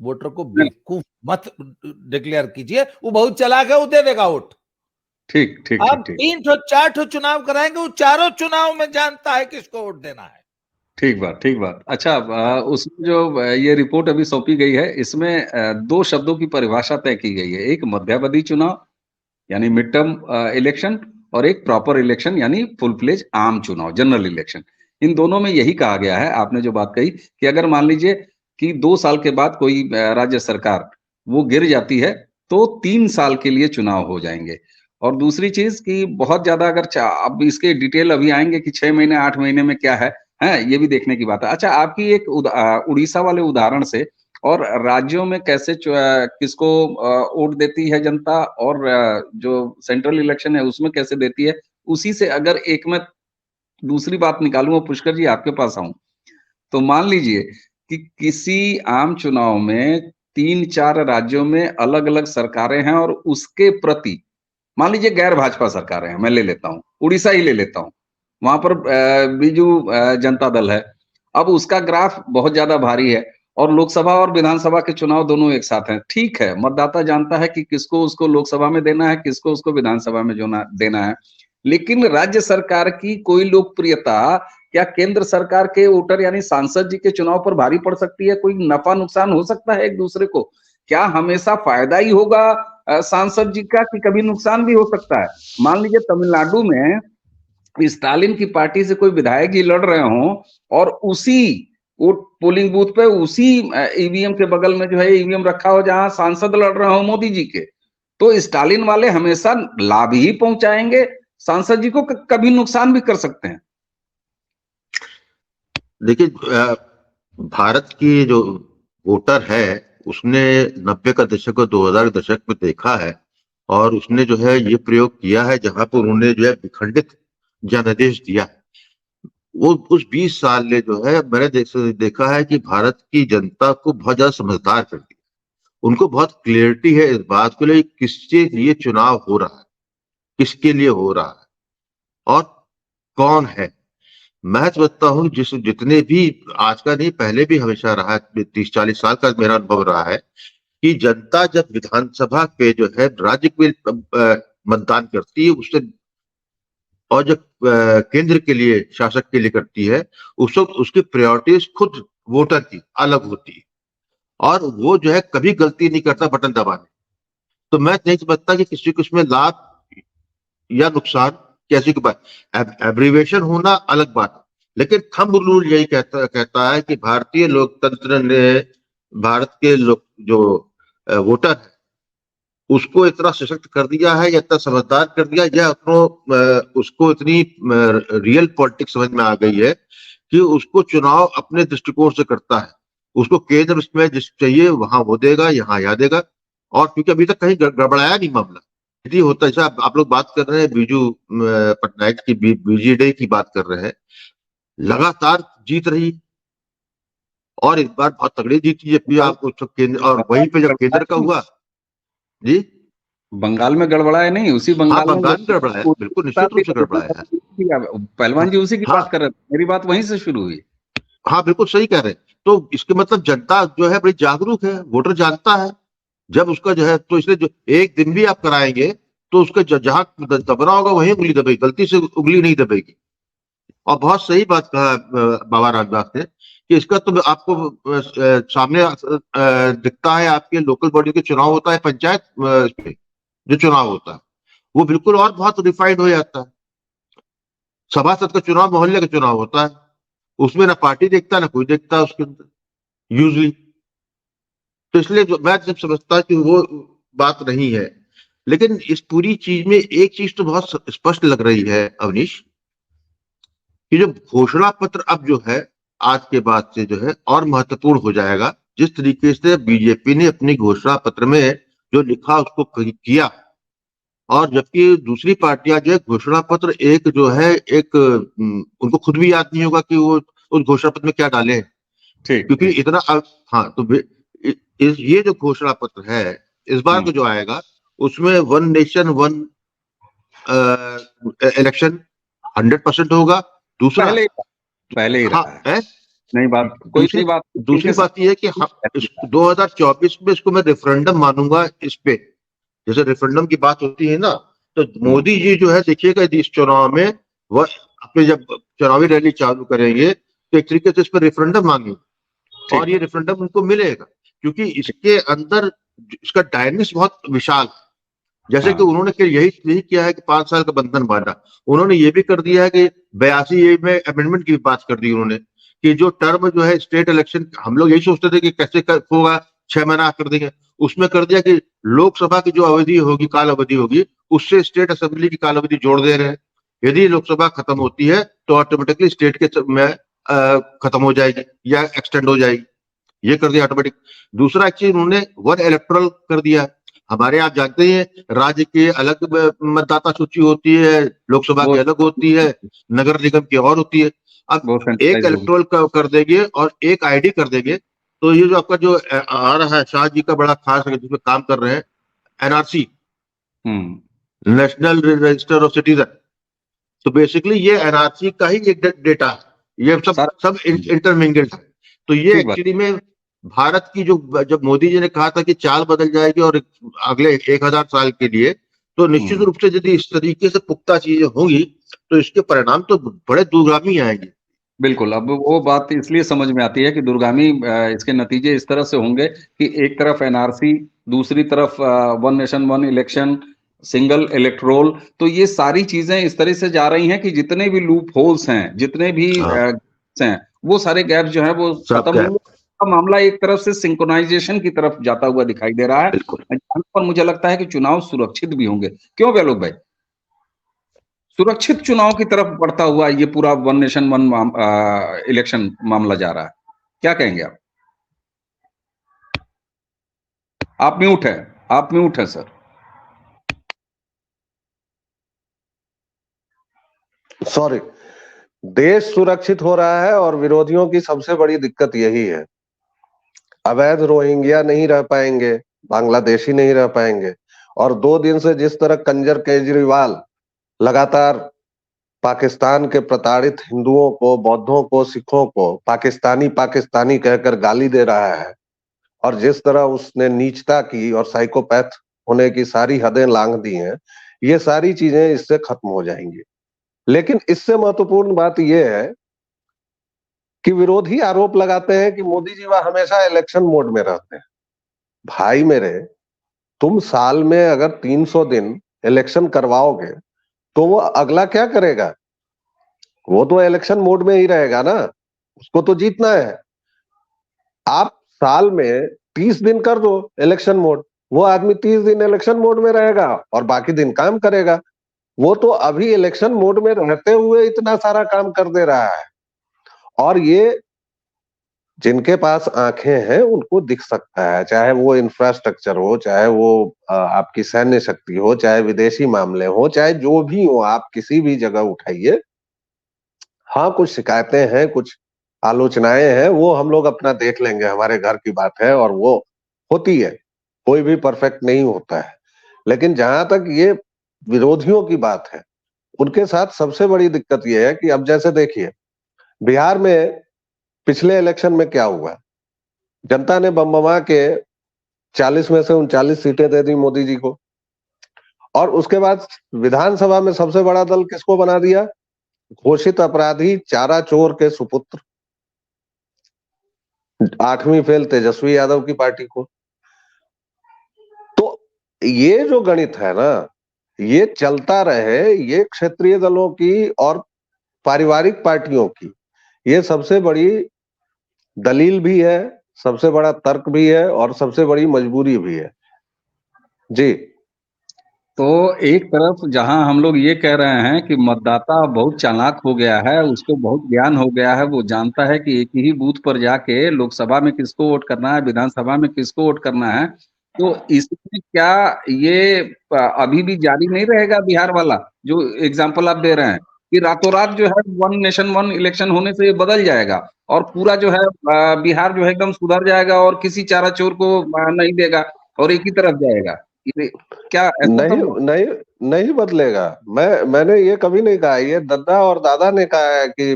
वोटर को बेवकूफ मत डिक्लेयर कीजिए, वो बहुत चालाक है, वो दे देगा वोट। ठीक ठीक आप 3-4 चुनाव कराएंगे, वो चारों चुनाव में जानता है किसको वोट देना है। ठीक बात। अच्छा, उसमें जो ये रिपोर्ट अभी सौंपी गई है, इसमें 2 शब्दों की परिभाषा तय की गई है, एक मध्यावधि चुनाव यानी मिड टर्म इलेक्शन, और एक प्रॉपर इलेक्शन यानी फुल फ्लेज आम चुनाव, जनरल इलेक्शन। इन दोनों में यही कहा गया है, आपने जो बात कही कि अगर मान लीजिए कि 2 साल के बाद कोई राज्य सरकार वो गिर जाती है, तो 3 साल के लिए चुनाव हो जाएंगे। और दूसरी चीज कि बहुत ज्यादा अगर अब इसके डिटेल अभी आएंगे कि 6 महीने 8 महीने में क्या है ये भी देखने की बात है। अच्छा, आपकी एक उड़ीसा वाले उदाहरण से और राज्यों में कैसे किसको वोट देती है जनता और जो सेंट्रल इलेक्शन है उसमें कैसे देती है, उसी से अगर एक मैं दूसरी बात निकालूं और पुष्कर जी आपके पास आऊं, तो मान लीजिए कि किसी आम चुनाव में 3-4 राज्यों में अलग-अलग सरकारें हैं और उसके प्रति मान लीजिए गैर भाजपा सरकारें हैं, मैं ले लेता हूँ, उड़ीसा ही ले लेता हूँ। वहां पर बीजू जनता दल है। अब उसका ग्राफ बहुत ज्यादा भारी है और लोकसभा और विधानसभा के चुनाव दोनों एक साथ हैं। ठीक है, मतदाता जानता है कि किसको उसको लोकसभा में देना है, किसको उसको विधानसभा में जो देना है। लेकिन राज्य सरकार की कोई लोकप्रियता क्या केंद्र सरकार के वोटर यानी सांसद जी के चुनाव पर भारी पड़ सकती है? कोई नफा नुकसान हो सकता है एक दूसरे को? क्या हमेशा फायदा ही होगा सांसद जी का कि कभी नुकसान भी हो सकता है? मान लीजिए तमिलनाडु में स्टालिन की पार्टी से कोई विधायक जी लड़ रहे हों और उसी वो पोलिंग बूथ पे उसी ईवीएम के बगल में जो है ईवीएम रखा हो जहां सांसद लड़ रहे हो मोदी जी के, तो स्टालिन वाले हमेशा लाभ ही पहुंचाएंगे सांसद जी को, कभी नुकसान भी कर सकते हैं। देखिए, भारत की जो वोटर है उसने 90 का दशक और 2000 के दशक में देखा है और उसने जो है ये प्रयोग किया है जहां पर उन्होंने जो है विखंडित जनादेश दिया है। वो उस 20 साल ने जो है मैंने देखा है कि भारत की जनता को बहुत ज्यादा समझदार कर दिया। उनको बहुत क्लियरिटी है इस बात को लेकर किसके लिए चुनाव हो रहा है, किसके लिए हो रहा है और कौन है। मैं समझता हूँ जितने भी आज का नहीं पहले भी हमेशा रहा है, 30-40 साल का मेरा अनुभव रहा है कि जनता जब विधानसभा पे जो है राज्य के मतदान करती है उससे और जब केंद्र के लिए शासक के लिए करती है उस वक्त उसकी प्रायोरिटीज खुद वोटर की अलग होती है और वो जो है कभी गलती नहीं करता बटन दबाने। तो मैं नहीं समझता कि किसी को इसमें लाभ या नुकसान कैसी की बात। एब्रीवेशन होना अलग बात है, लेकिन थंब रूल यही कहता है कि भारतीय लोकतंत्र ने भारत के लोग जो वोटर है उसको इतना सशक्त कर दिया है या इतना समझदार कर दिया या उसको इतनी रियल पॉलिटिक्स समझ में आ गई है कि उसको चुनाव अपने दृष्टिकोण से करता है। उसको केंद्र में जिस चाहिए वहां वो देगा, यहाँ या देगा। और क्योंकि अभी तक कहीं गड़बड़ाया नहीं मामला, यदि होता जैसा आप लोग बात कर रहे हैं बीजू पटनायक की बीजेडी की बात कर रहे हैं, लगातार जीत रही और इस बार बहुत तगड़ी जीती जबकि आपको केंद्र और वहीं पे जब केंद्र का हुआ जी बंगाल में गड़बड़ाया नहीं, उसी बंगाल में गड़बड़ाया, बिल्कुल निश्चित रूप से गड़बड़ाया है। पहलवान जी उसी की बात कर रहे थे, मेरी बात वहीं से शुरू हुई। हाँ बिल्कुल सही कह रहे हैं। तो इसके मतलब जनता जो है बड़ी जागरूक है, वोटर जानता है जब उसका जो है, तो इसलिए जो एक दिन भी आप कराएंगे तो उसका जहां दबना होगा वहीं उंगली दबेगी, गलती से उंगली नहीं दबेगी। और बहुत सही बात कहा बाबा रामदास ने कि इसका तो आपको सामने दिखता है, आपके लोकल बॉडी के चुनाव होता है, पंचायत पे जो चुनाव होता है वो बिल्कुल और बहुत रिफाइंड हो जाता है। सभासद का चुनाव मोहल्ले का चुनाव होता है, उसमें ना पार्टी देखता ना कोई देखता उसके अंदर यूजली। तो इसलिए जो मैं जब समझता कि वो बात नहीं है, लेकिन इस पूरी चीज में एक चीज तो बहुत स्पष्ट लग रही है अवनीश कि जो घोषणा पत्र अब जो है आज के बाद से जो है और महत्वपूर्ण हो जाएगा। जिस तरीके से बीजेपी ने अपनी घोषणा पत्र में जो लिखा उसको किया, और जबकि दूसरी पार्टियां जो है घोषणा पत्र एक जो है एक उनको खुद भी याद नहीं होगा कि वो उस घोषणा पत्र में क्या डाले हैं, क्योंकि इतना हाँ। तो ये जो घोषणा पत्र है इस बार को जो आएगा उसमें वन नेशन वन इलेक्शन 100% होगा। दूसरा पहले ही रहा है। नहीं बात दूसरी बात यह है कि 2024 में इसको मैं रेफरेंडम मानूंगा। इस पे जैसे रेफरेंडम की बात होती है ना, तो मोदी जी जो है देखिएगा इस चुनाव में वह अपने जब चुनावी रैली चालू करेंगे तो एक तरीके से इस पर रेफरेंडम मांगेंगे और ये रेफरेंडम उनको मिलेगा क्योंकि इसके अंदर इसका डायनेमिक्स बहुत विशाल है। जैसे कि उन्होंने यही किया है कि 5 साल का बंधन बांधा, उन्होंने ये भी कर दिया है कि 82 में अमेंडमेंट की बात कर दी उन्होंने कि जो टर्म जो है स्टेट इलेक्शन, हम लोग यही सोचते थे कि कैसे होगा 6 महीना कर देंगे। उसमें कर दिया कि लोकसभा की जो अवधि होगी, काल अवधि होगी, उससे स्टेट असेंबली की काल अवधि जोड़ दे रहे हैं। यदि लोकसभा खत्म होती है तो ऑटोमेटिकली स्टेट के में खत्म हो जाएगी या एक्सटेंड हो जाएगी, ये कर दिया ऑटोमेटिक। दूसरा चीज उन्होंने वन इलेक्टोरल कर दिया। हमारे आप जानते ही हैं, राज्य की अलग मतदाता सूची होती है, लोकसभा की अलग होती है, नगर निगम की और होती है। अब एक इलेक्टोरल कर देंगे और एक आईडी कर देंगे, तो ये जो आपका जो आ रहा है, शाह जी का बड़ा खास है जिसमें काम कर रहे हैं, NRC, national register of citizen, तो बेसिकली ये एनआरसी का ही एक डेटा है, ये सब इंटरमिंगल्ड है। तो ये एक्चुअली में भारत की जो, जब मोदी जी ने कहा था कि चाल बदल जाएगी और अगले 1000 साल के लिए, तो निश्चित रूप से यदि इस तरीके से पुख्ता चीजें होंगी तो इसके परिणाम तो बड़े दूरगामी आएंगे। बिल्कुल, अब वो बात इसलिए समझ में आती है कि दूरगामी इसके नतीजे इस तरह से होंगे कि एक तरफ एनआरसी, दूसरी तरफ one nation one election, single electoral, तो ये सारी चीजें इस तरह से जा रही हैं कि जितने भी लूप होल्स हैं, जितने भी हैं, वो सारे गैप जो हैं वो खत्म होंगे। का मामला एक तरफ से सिंक्रोनाइजेशन की तरफ जाता हुआ दिखाई दे रहा है, जहां पर मुझे लगता है कि चुनाव सुरक्षित भी होंगे। क्यों वैलोक भाई? सुरक्षित चुनाव की तरफ बढ़ता हुआ ये पूरा वन नेशन वन इलेक्शन मामला जा रहा है, क्या कहेंगे आप? आप म्यूट है सर। सॉरी। देश सुरक्षित हो रहा है और विरोधियों की सबसे बड़ी दिक्कत यही है। अवैध रोहिंग्या नहीं रह पाएंगे, बांग्लादेशी नहीं रह पाएंगे। और 2 दिन से जिस तरह कंजर केजरीवाल लगातार पाकिस्तान के प्रताड़ित हिंदुओं को, बौद्धों को, सिखों को पाकिस्तानी पाकिस्तानी कहकर गाली दे रहा है, और जिस तरह उसने नीचता की और साइकोपैथ होने की सारी हदें लांघ दी हैं, ये सारी चीजें इससे खत्म हो जाएंगी। लेकिन इससे महत्वपूर्ण बात यह है कि विरोधी आरोप लगाते हैं कि मोदी जी वह हमेशा इलेक्शन मोड में रहते हैं। भाई मेरे, तुम साल में अगर 300 दिन इलेक्शन करवाओगे तो वो अगला क्या करेगा? वो तो इलेक्शन मोड में ही रहेगा ना, उसको तो जीतना है। आप साल में 30 दिन कर दो इलेक्शन मोड, वो आदमी 30 दिन इलेक्शन मोड में रहेगा और बाकी दिन काम करेगा। वो तो अभी इलेक्शन मोड में रहते हुए इतना सारा काम कर दे रहा है, और ये जिनके पास आंखें हैं उनको दिख सकता है, चाहे वो इंफ्रास्ट्रक्चर हो, चाहे वो आपकी सैन्य शक्ति हो, चाहे विदेशी मामले हो, चाहे जो भी हो, आप किसी भी जगह उठाइए। हाँ, कुछ शिकायतें हैं, कुछ आलोचनाएं हैं, वो हम लोग अपना देख लेंगे, हमारे घर की बात है और वो होती है, कोई भी परफेक्ट नहीं होता है। लेकिन जहां तक ये विरोधियों की बात है, उनके साथ सबसे बड़ी दिक्कत ये है कि अब जैसे देखिए, बिहार में पिछले इलेक्शन में क्या हुआ, जनता ने बम के 40 में से 39 सीटें दे दी मोदी जी को, और उसके बाद विधानसभा में सबसे बड़ा दल किसको बना दिया? घोषित अपराधी, चारा चोर के सुपुत्र, 8वीं फेल तेजस्वी यादव की पार्टी को। तो ये जो गणित है ना, ये चलता रहे, ये क्षेत्रीय दलों की और पारिवारिक पार्टियों की ये सबसे बड़ी दलील भी है, सबसे बड़ा तर्क भी है और सबसे बड़ी मजबूरी भी है जी। तो एक तरफ जहां हम लोग ये कह रहे हैं कि मतदाता बहुत चालाक हो गया है, उसको बहुत ज्ञान हो गया है, वो जानता है कि एक ही बूथ पर जाके लोकसभा में किसको वोट करना है, विधानसभा में किसको वोट करना है, तो इसमें क्या ये अभी भी जारी नहीं रहेगा बिहार वाला जो एग्जाम्पल आप दे रहे हैं कि रातों रात जो है वन नेशन वन इलेक्शन होने से ये बदल जाएगा और पूरा जो है बिहार जो है एकदम सुधर जाएगा और किसी चारा चोर को नहीं देगा और एक ही तरफ जाएगा? क्या नहीं नहीं नहीं बदलेगा। मैंने ये कभी नहीं कहा, ये दद्दा और दादा ने कहा है कि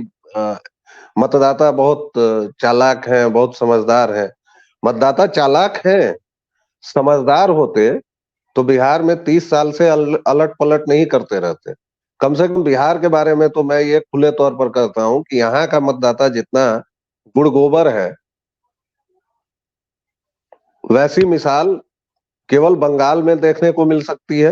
मतदाता बहुत चालाक हैं, बहुत समझदार हैं। मतदाता चालाक हैं, समझदार होते तो बिहार में 30 साल से अलट पलट नहीं करते रहते। कम से कम बिहार के बारे में तो मैं ये खुले तौर पर कहता हूं कि यहाँ का मतदाता जितना गुड़ गोबर है, वैसी मिसाल केवल बंगाल में देखने को मिल सकती है।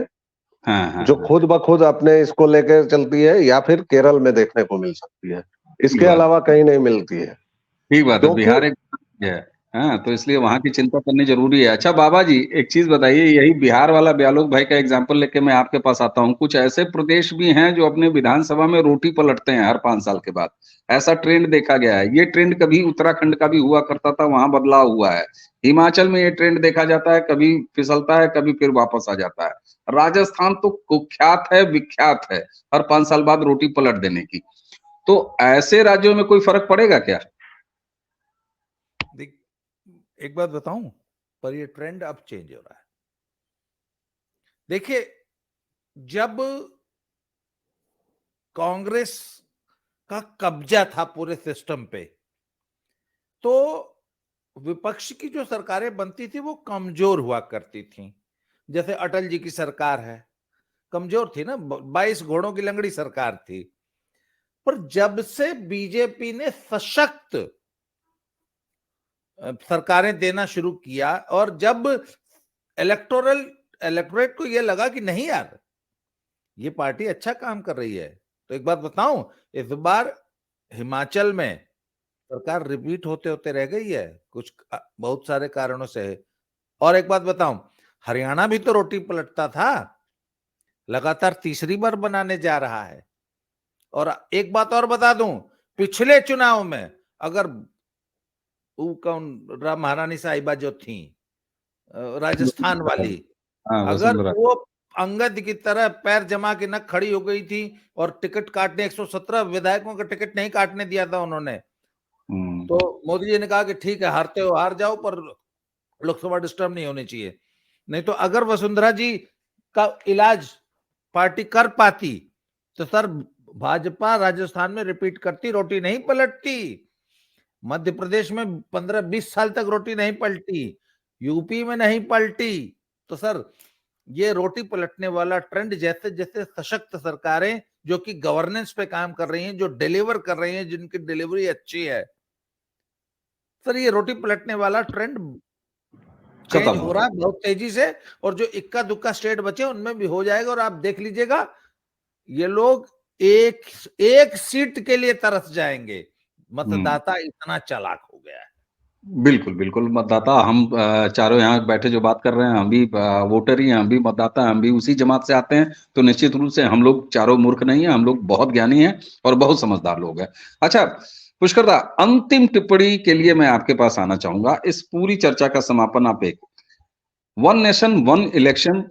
हाँ, जो खुद ब खुद अपने इसको लेकर चलती है, या फिर केरल में देखने को मिल सकती है, इसके अलावा कहीं नहीं मिलती है। ठीक बात है, बिहार एक है। हाँ, तो इसलिए वहां की चिंता करनी जरूरी है। अच्छा बाबा जी, एक चीज बताइए, यही बिहार वाला ब्यालोक भाई का एग्जाम्पल लेके मैं आपके पास आता हूँ। कुछ ऐसे प्रदेश भी हैं जो अपने विधानसभा में रोटी पलटते हैं हर 5 साल के बाद। ऐसा ट्रेंड देखा गया है। ये ट्रेंड कभी उत्तराखंड का भी हुआ करता था, वहां बदलाव हुआ है। हिमाचल में ये ट्रेंड देखा जाता है, कभी फिसलता है, कभी फिर वापस आ जाता है। राजस्थान तो कुख्यात है, विख्यात है हर 5 साल बाद रोटी पलट देने की। तो ऐसे राज्यों में कोई फर्क पड़ेगा क्या? देख, एक बात बताऊं, पर ये ट्रेंड अब चेंज हो रहा है। देखिए, जब कांग्रेस का कब्जा था पूरे सिस्टम पे, तो विपक्ष की जो सरकारें बनती थी वो कमजोर हुआ करती थी। जैसे अटल जी की सरकार है, कमजोर थी ना, 22 घोड़ों की लंगड़ी सरकार थी। पर जब से बीजेपी ने सशक्त सरकारें देना शुरू किया, और जब इलेक्टोरेट को यह लगा कि नहीं यार, ये पार्टी अच्छा काम कर रही है, तो एक बात बताऊं, इस बार हिमाचल में सरकार रिपीट होते होते रह गई है, कुछ बहुत सारे कारणों से। और एक बात बताऊं, हरियाणा भी तो रोटी पलटता था, लगातार तीसरी बार बनाने जा रहा है। और एक बात और बता दूं, पिछले चुनाव में अगर कौन राम महारानी साहिबा जो थी, राजस्थान वाली, हाँ, अगर वसुंधरा। वो अंगद की तरह पैर जमा के न खड़ी हो गई थी और टिकट काटने 117 विधायकों का टिकट नहीं काटने दिया था उन्होंने, तो मोदी जी ने कहा कि ठीक है, हारते हो हार जाओ, पर लोकसभा डिस्टर्ब नहीं होनी चाहिए। नहीं तो अगर वसुंधरा जी का इलाज पार्टी कर पाती तो सर भाजपा राजस्थान में रिपीट करती, रोटी नहीं पलटती। मध्य प्रदेश में 15-20 साल तक रोटी नहीं पलटी, यूपी में नहीं पलटी। तो सर ये रोटी पलटने वाला ट्रेंड, जैसे जैसे सशक्त सरकारें जो कि गवर्नेंस पे काम कर रही हैं, जो डिलीवर कर रही हैं, जिनकी डिलीवरी अच्छी है, सर ये रोटी पलटने वाला ट्रेंड चेंज हो रहा है बहुत तेजी से। और जो इक्का दुक्का स्टेट बचे उनमें भी हो जाएगा। और आप देख लीजिएगा, ये लोग एक सीट के लिए तरस जाएंगे। मतदाता इतना चालाक हो गया है। बिल्कुल बिल्कुल, मतदाता हम चारों यहाँ बैठे जो बात कर रहे हैं, हम भी वोटर ही हैं, हम भी मतदाता हैं, हम भी उसी जमात से आते हैं। तो निश्चित रूप से हम लोग चारों मूर्ख नहीं हैं, हम लोग बहुत ज्ञानी हैं और बहुत समझदार लोग हैं। अच्छा पुष्कर दा, अंतिम टिप्पणी के लिए मैं आपके पास आना चाहूंगा। इस पूरी चर्चा का समापन आप एक वन नेशन वन इलेक्शन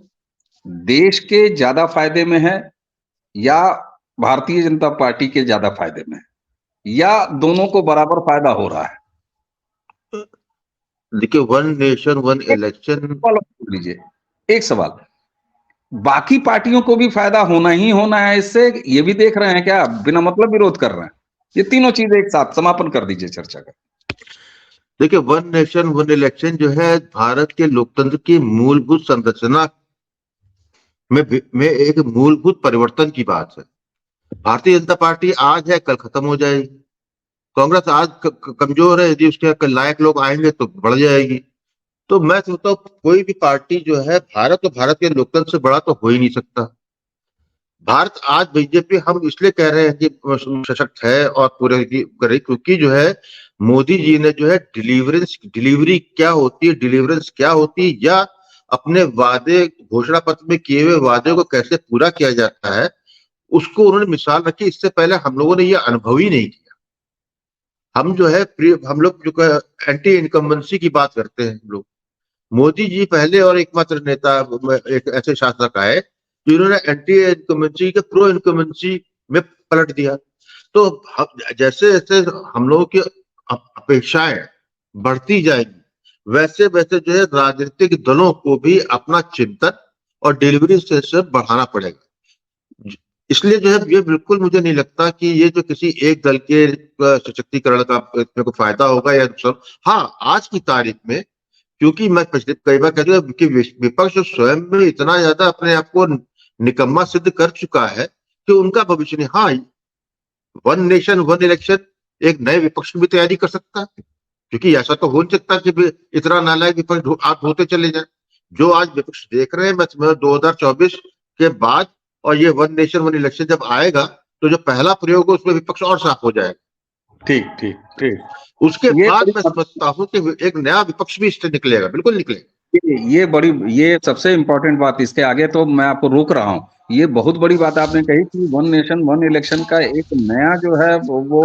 देश के ज्यादा फायदे में है या भारतीय जनता पार्टी के ज्यादा फायदे में है, या दोनों को बराबर फायदा हो रहा है? देखिए, वन नेशन वन इलेक्शन, लीजिए एक सवाल, बाकी पार्टियों को भी फायदा होना ही होना है इससे, ये भी देख रहे हैं क्या? बिना मतलब विरोध कर रहे हैं? ये तीनों चीजें एक साथ समापन कर दीजिए चर्चा का। देखिए, वन नेशन वन इलेक्शन जो है भारत के लोकतंत्र की मूलभूत संरचना में एक मूलभूत परिवर्तन की बात है। भारतीय जनता पार्टी आज है, कल खत्म हो जाएगी। कांग्रेस आज कमजोर है, यदि उसके लायक लोग आएंगे तो बढ़ जाएगी। तो मैं सोचता हूँ कोई भी पार्टी जो है भारत और भारत के लोकतंत्र से बड़ा तो हो ही नहीं सकता। भारत आज बीजेपी हम इसलिए कह रहे हैं कि सशक्त है और पूरे करे, क्योंकि जो है मोदी जी ने जो है डिलीवरी क्या होती है, डिलीवरेंस क्या होती है, या अपने वादे घोषणा पत्र में किए हुए वादे को कैसे पूरा किया जाता है, उसको उन्होंने मिसाल रखी। इससे पहले हम लोगों ने यह अनुभव ही नहीं किया। हम जो है हम लोग जो एंटी इनकम्बेंसी की बात करते हैं, हम लोग मोदी जी पहले और एकमात्र नेता, एक ऐसे शासक आए जिन्होंने एंटी इनकम्बेंसी के प्रो इनकम्बेंसी में पलट दिया। तो जैसे जैसे हम लोगों की अपेक्षाएं बढ़ती जाएगी, वैसे वैसे जो है राजनीतिक दलों को भी अपना चिंतन और डिलीवरी सिस्टम बढ़ाना पड़ेगा। इसलिए जो है ये बिल्कुल मुझे नहीं लगता कि ये जो किसी एक दल के सशक्तिकरण का को फायदा होगा या नुकसान। हाँ, आज की तारीख में, क्योंकि मैं पिछले कई बार कहता हूँ कि विपक्ष स्वयं में इतना ज्यादा अपने आप को निकम्मा सिद्ध कर चुका है कि उनका भविष्य नहीं। हाँ, वन नेशन वन इलेक्शन एक नए विपक्ष की भी तैयारी कर सकता है, क्योंकि ऐसा तो हो नहीं सकता कि इतना नालायक विपक्ष आप होते चले जाए। जो आज विपक्ष देख रहे हैं, मैं 2024 के बाद और ये वन नेशन वन इलेक्शन जब आएगा तो जो पहला प्रयोग है उसमें विपक्ष और साफ हो जाएगा। ठीक ठीक ठीक। उसके ये बाद बड़ी मैं समझता हूँ कि एक नया विपक्ष भी इससे निकलेगा, बिल्कुल निकलेगा। ये सबसे इंपॉर्टेंट बात, इसके आगे तो मैं आपको रोक रहा हूँ। ये बहुत बड़ी बात आपने कही कि वन नेशन वन इलेक्शन का एक नया जो है वो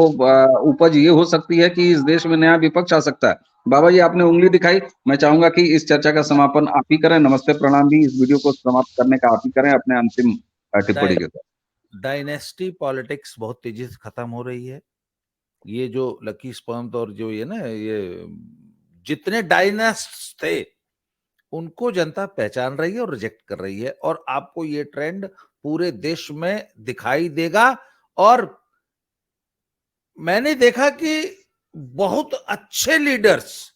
उपज ये हो सकती है कि इस देश में नया विपक्ष आ सकता है। बाबा जी आपने उंगली दिखाई, मैं चाहूंगा कि इस चर्चा का समापन आप ही करें। नमस्ते प्रणाम भी इस वीडियो को समाप्त करने का आप ही करें अपने अंतिम टिप्पणी के साथ। डायनेस्टी पॉलिटिक्स बहुत तेजी से खत्म हो रही है। ये जो लकी स्पर्म और जो ये ना ये जितने डायनेस्ट्स थे उनको जनता पहचान रही है और रिजेक्ट कर रही है, और आपको ये ट्रेंड पूरे देश में दिखाई देगा। और मैंने देखा कि बहुत अच्छे लीडर्स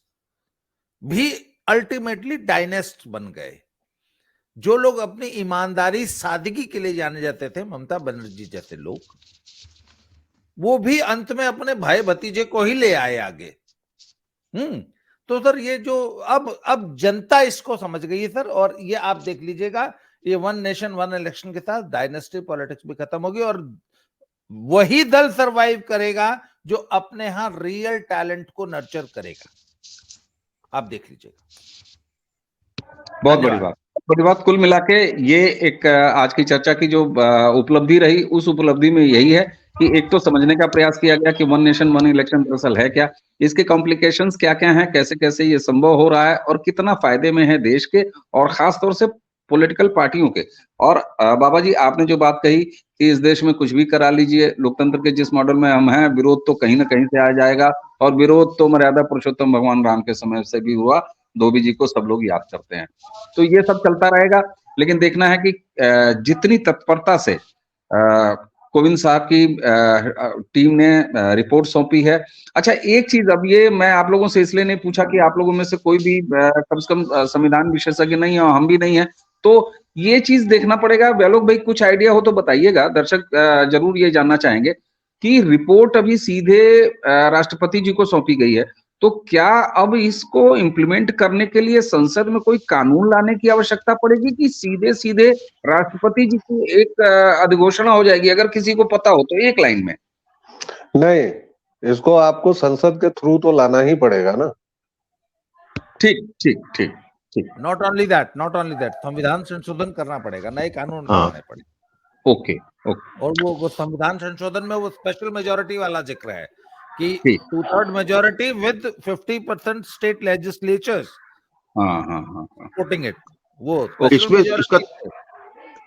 भी अल्टीमेटली डायनेस्ट बन गए। जो लोग अपनी ईमानदारी सादगी के लिए जाने जाते थे, ममता बनर्जी जैसे लोग, वो भी अंत में अपने भाई भतीजे को ही ले आए आगे। तो सर ये जो अब जनता इसको समझ गई है सर, और ये आप देख लीजिएगा, ये वन नेशन वन इलेक्शन के साथ डायनेस्टी पॉलिटिक्स भी खत्म होगी और वही दल सरवाइव करेगा जो अपने यहां रियल टैलेंट को नर्चर करेगा। आप देख लीजिएगा। बहुत बड़ी बात कुल मिला के ये एक आज की चर्चा की जो उपलब्धि रही, उस उपलब्धि में यही है कि एक तो समझने का प्रयास किया गया कि वन नेशन वन इलेक्शन दरअसल है क्या, इसके कॉम्प्लिकेशंस क्या क्या हैं, कैसे कैसे ये संभव हो रहा है और कितना फायदे में है देश के और खास तौर से पॉलिटिकल पार्टियों के। और बाबा जी आपने जो बात कही कि इस देश में कुछ भी करा लीजिए, लोकतंत्र के जिस मॉडल में हम हैं, विरोध तो कहीं ना कहीं से आ जाएगा, और विरोध तो मर्यादा पुरुषोत्तम भगवान राम के समय से भी हुआ, धोबी जी को सब लोग याद करते हैं। तो ये सब चलता रहेगा, लेकिन देखना है कि जितनी तत्परता से कोविंद साहब की टीम ने रिपोर्ट सौंपी है। अच्छा एक चीज, अब ये मैं आप लोगों से इसलिए नहीं पूछा कि आप लोगों में से कोई भी कम से कम संविधान विशेषज्ञ नहीं है और हम भी नहीं है, तो ये चीज देखना पड़ेगा। व्यालोक भाई कुछ आइडिया हो तो बताइएगा, दर्शक जरूर ये जानना चाहेंगे कि रिपोर्ट अभी सीधे राष्ट्रपति जी को सौंपी गई है, तो क्या अब इसको इम्प्लीमेंट करने के लिए संसद में कोई कानून लाने की आवश्यकता पड़ेगी कि सीधे सीधे राष्ट्रपति जी की एक अधिघोषणा हो जाएगी, अगर किसी को पता हो तो एक लाइन में? नहीं, इसको आपको संसद के थ्रू तो लाना ही पड़ेगा ना। ठीक ठीक ठीक ठीक। नॉट ओनली दैट संविधान संशोधन करना पड़ेगा, नए कानून बनाने पड़ेंगे। Okay okay. और वो संविधान संशोधन में वो स्पेशल मेजोरिटी वाला जिक्र है कि 2/3 majority with 50% state legislatures supporting it. वो इसमें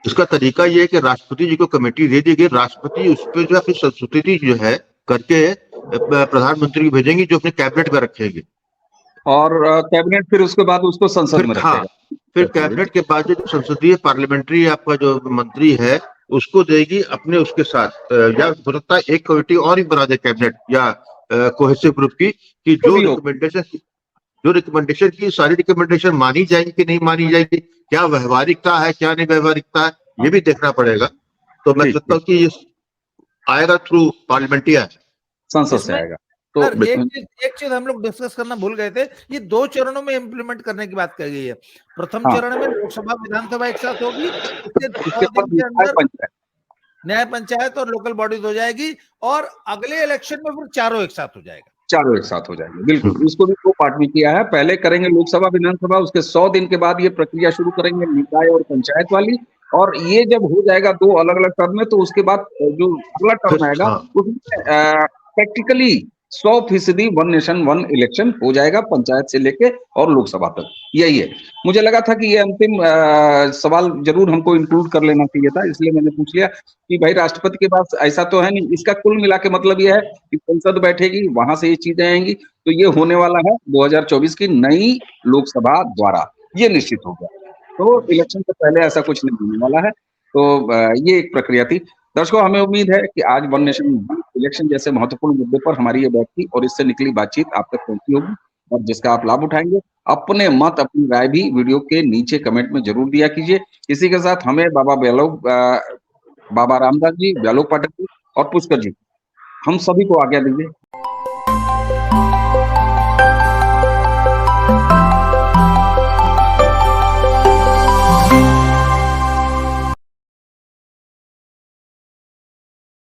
इसका तरीका ये है कि राष्ट्रपति जी को कमेटी दे दी गई, राष्ट्रपति उस पर जो है फिर संस्तुति जो है करके प्रधानमंत्री को भेजेंगे, जो अपने कैबिनेट में रखेंगे, और कैबिनेट फिर उसके बाद उसको संसद में रखेगा। फिर कैबिनेट के बाद जो संसदीय पार्लियामेंट्री आपका जो मंत्री है उसको देगी अपने उसके साथ, या हो सकता है एक कमेटी और ही बना दे कैबिनेट या कोहेसिव ग्रुप की, कि जो रिकमेंडेशन की सारी रिकमेंडेशन मानी जाएगी कि नहीं मानी जाएगी, क्या व्यवहारिकता है क्या नहीं व्यवहारिकता है, ये भी देखना पड़ेगा। तो मैं सोचता हूँ कि आएगा थ्रू पार्लियामेंट्री है, संसद से आएगा। तो एक चीज हम लोग डिस्कस करना भूल गए थे, ये 2 चरणों में इम्प्लीमेंट करने की बात कही गई है। प्रथम चरण में लोकसभा विधानसभा एक साथ होगी, न्याय पंचायत और लोकल बॉडीज हो जाएगी, और अगले इलेक्शन में फिर चारों एक साथ हो जाएगा। बिल्कुल। इसको भी 2 पार्ट में किया है, पहले करेंगे लोकसभा विधानसभा, उसके 100 दिन के बाद ये प्रक्रिया शुरू करेंगे निकाय और पंचायत वाली, और ये जब हो जाएगा 2 अलग अलग टर्म में, तो उसके बाद जो अगला टर्म आएगा उसमें practically 100% one nation one election हो जाएगा, पंचायत से लेके और लोकसभा तक। यही है, मुझे लगा था कि ये अंतिम सवाल जरूर हमको इंक्लूड कर लेना चाहिए था, इसलिए मैंने पूछ लिया कि भाई राष्ट्रपति के पास ऐसा तो है नहीं। इसका कुल मिला के मतलब ये है कि संसद बैठेगी, वहां से ये चीजें आएंगी, तो ये होने वाला है 2024 की नई लोकसभा द्वारा, ये निश्चित हो गया। तो इलेक्शन से पहले ऐसा कुछ नहीं होने वाला है। तो ये एक प्रक्रिया थी। दर्शकों, हमें उम्मीद है कि आज वन नेशन वन इलेक्शन जैसे महत्वपूर्ण मुद्दे पर हमारी ये बैठ थी और इससे निकली बातचीत आप तक पहुंची होगी, और जिसका आप लाभ उठाएंगे। अपने मत अपनी राय भी वीडियो के नीचे कमेंट में जरूर दिया कीजिए। इसी के साथ हमें बाबा रामदास जी, व्यालोक पाठक जी और पुष्कर जी, हम सभी को आज्ञा दीजिए।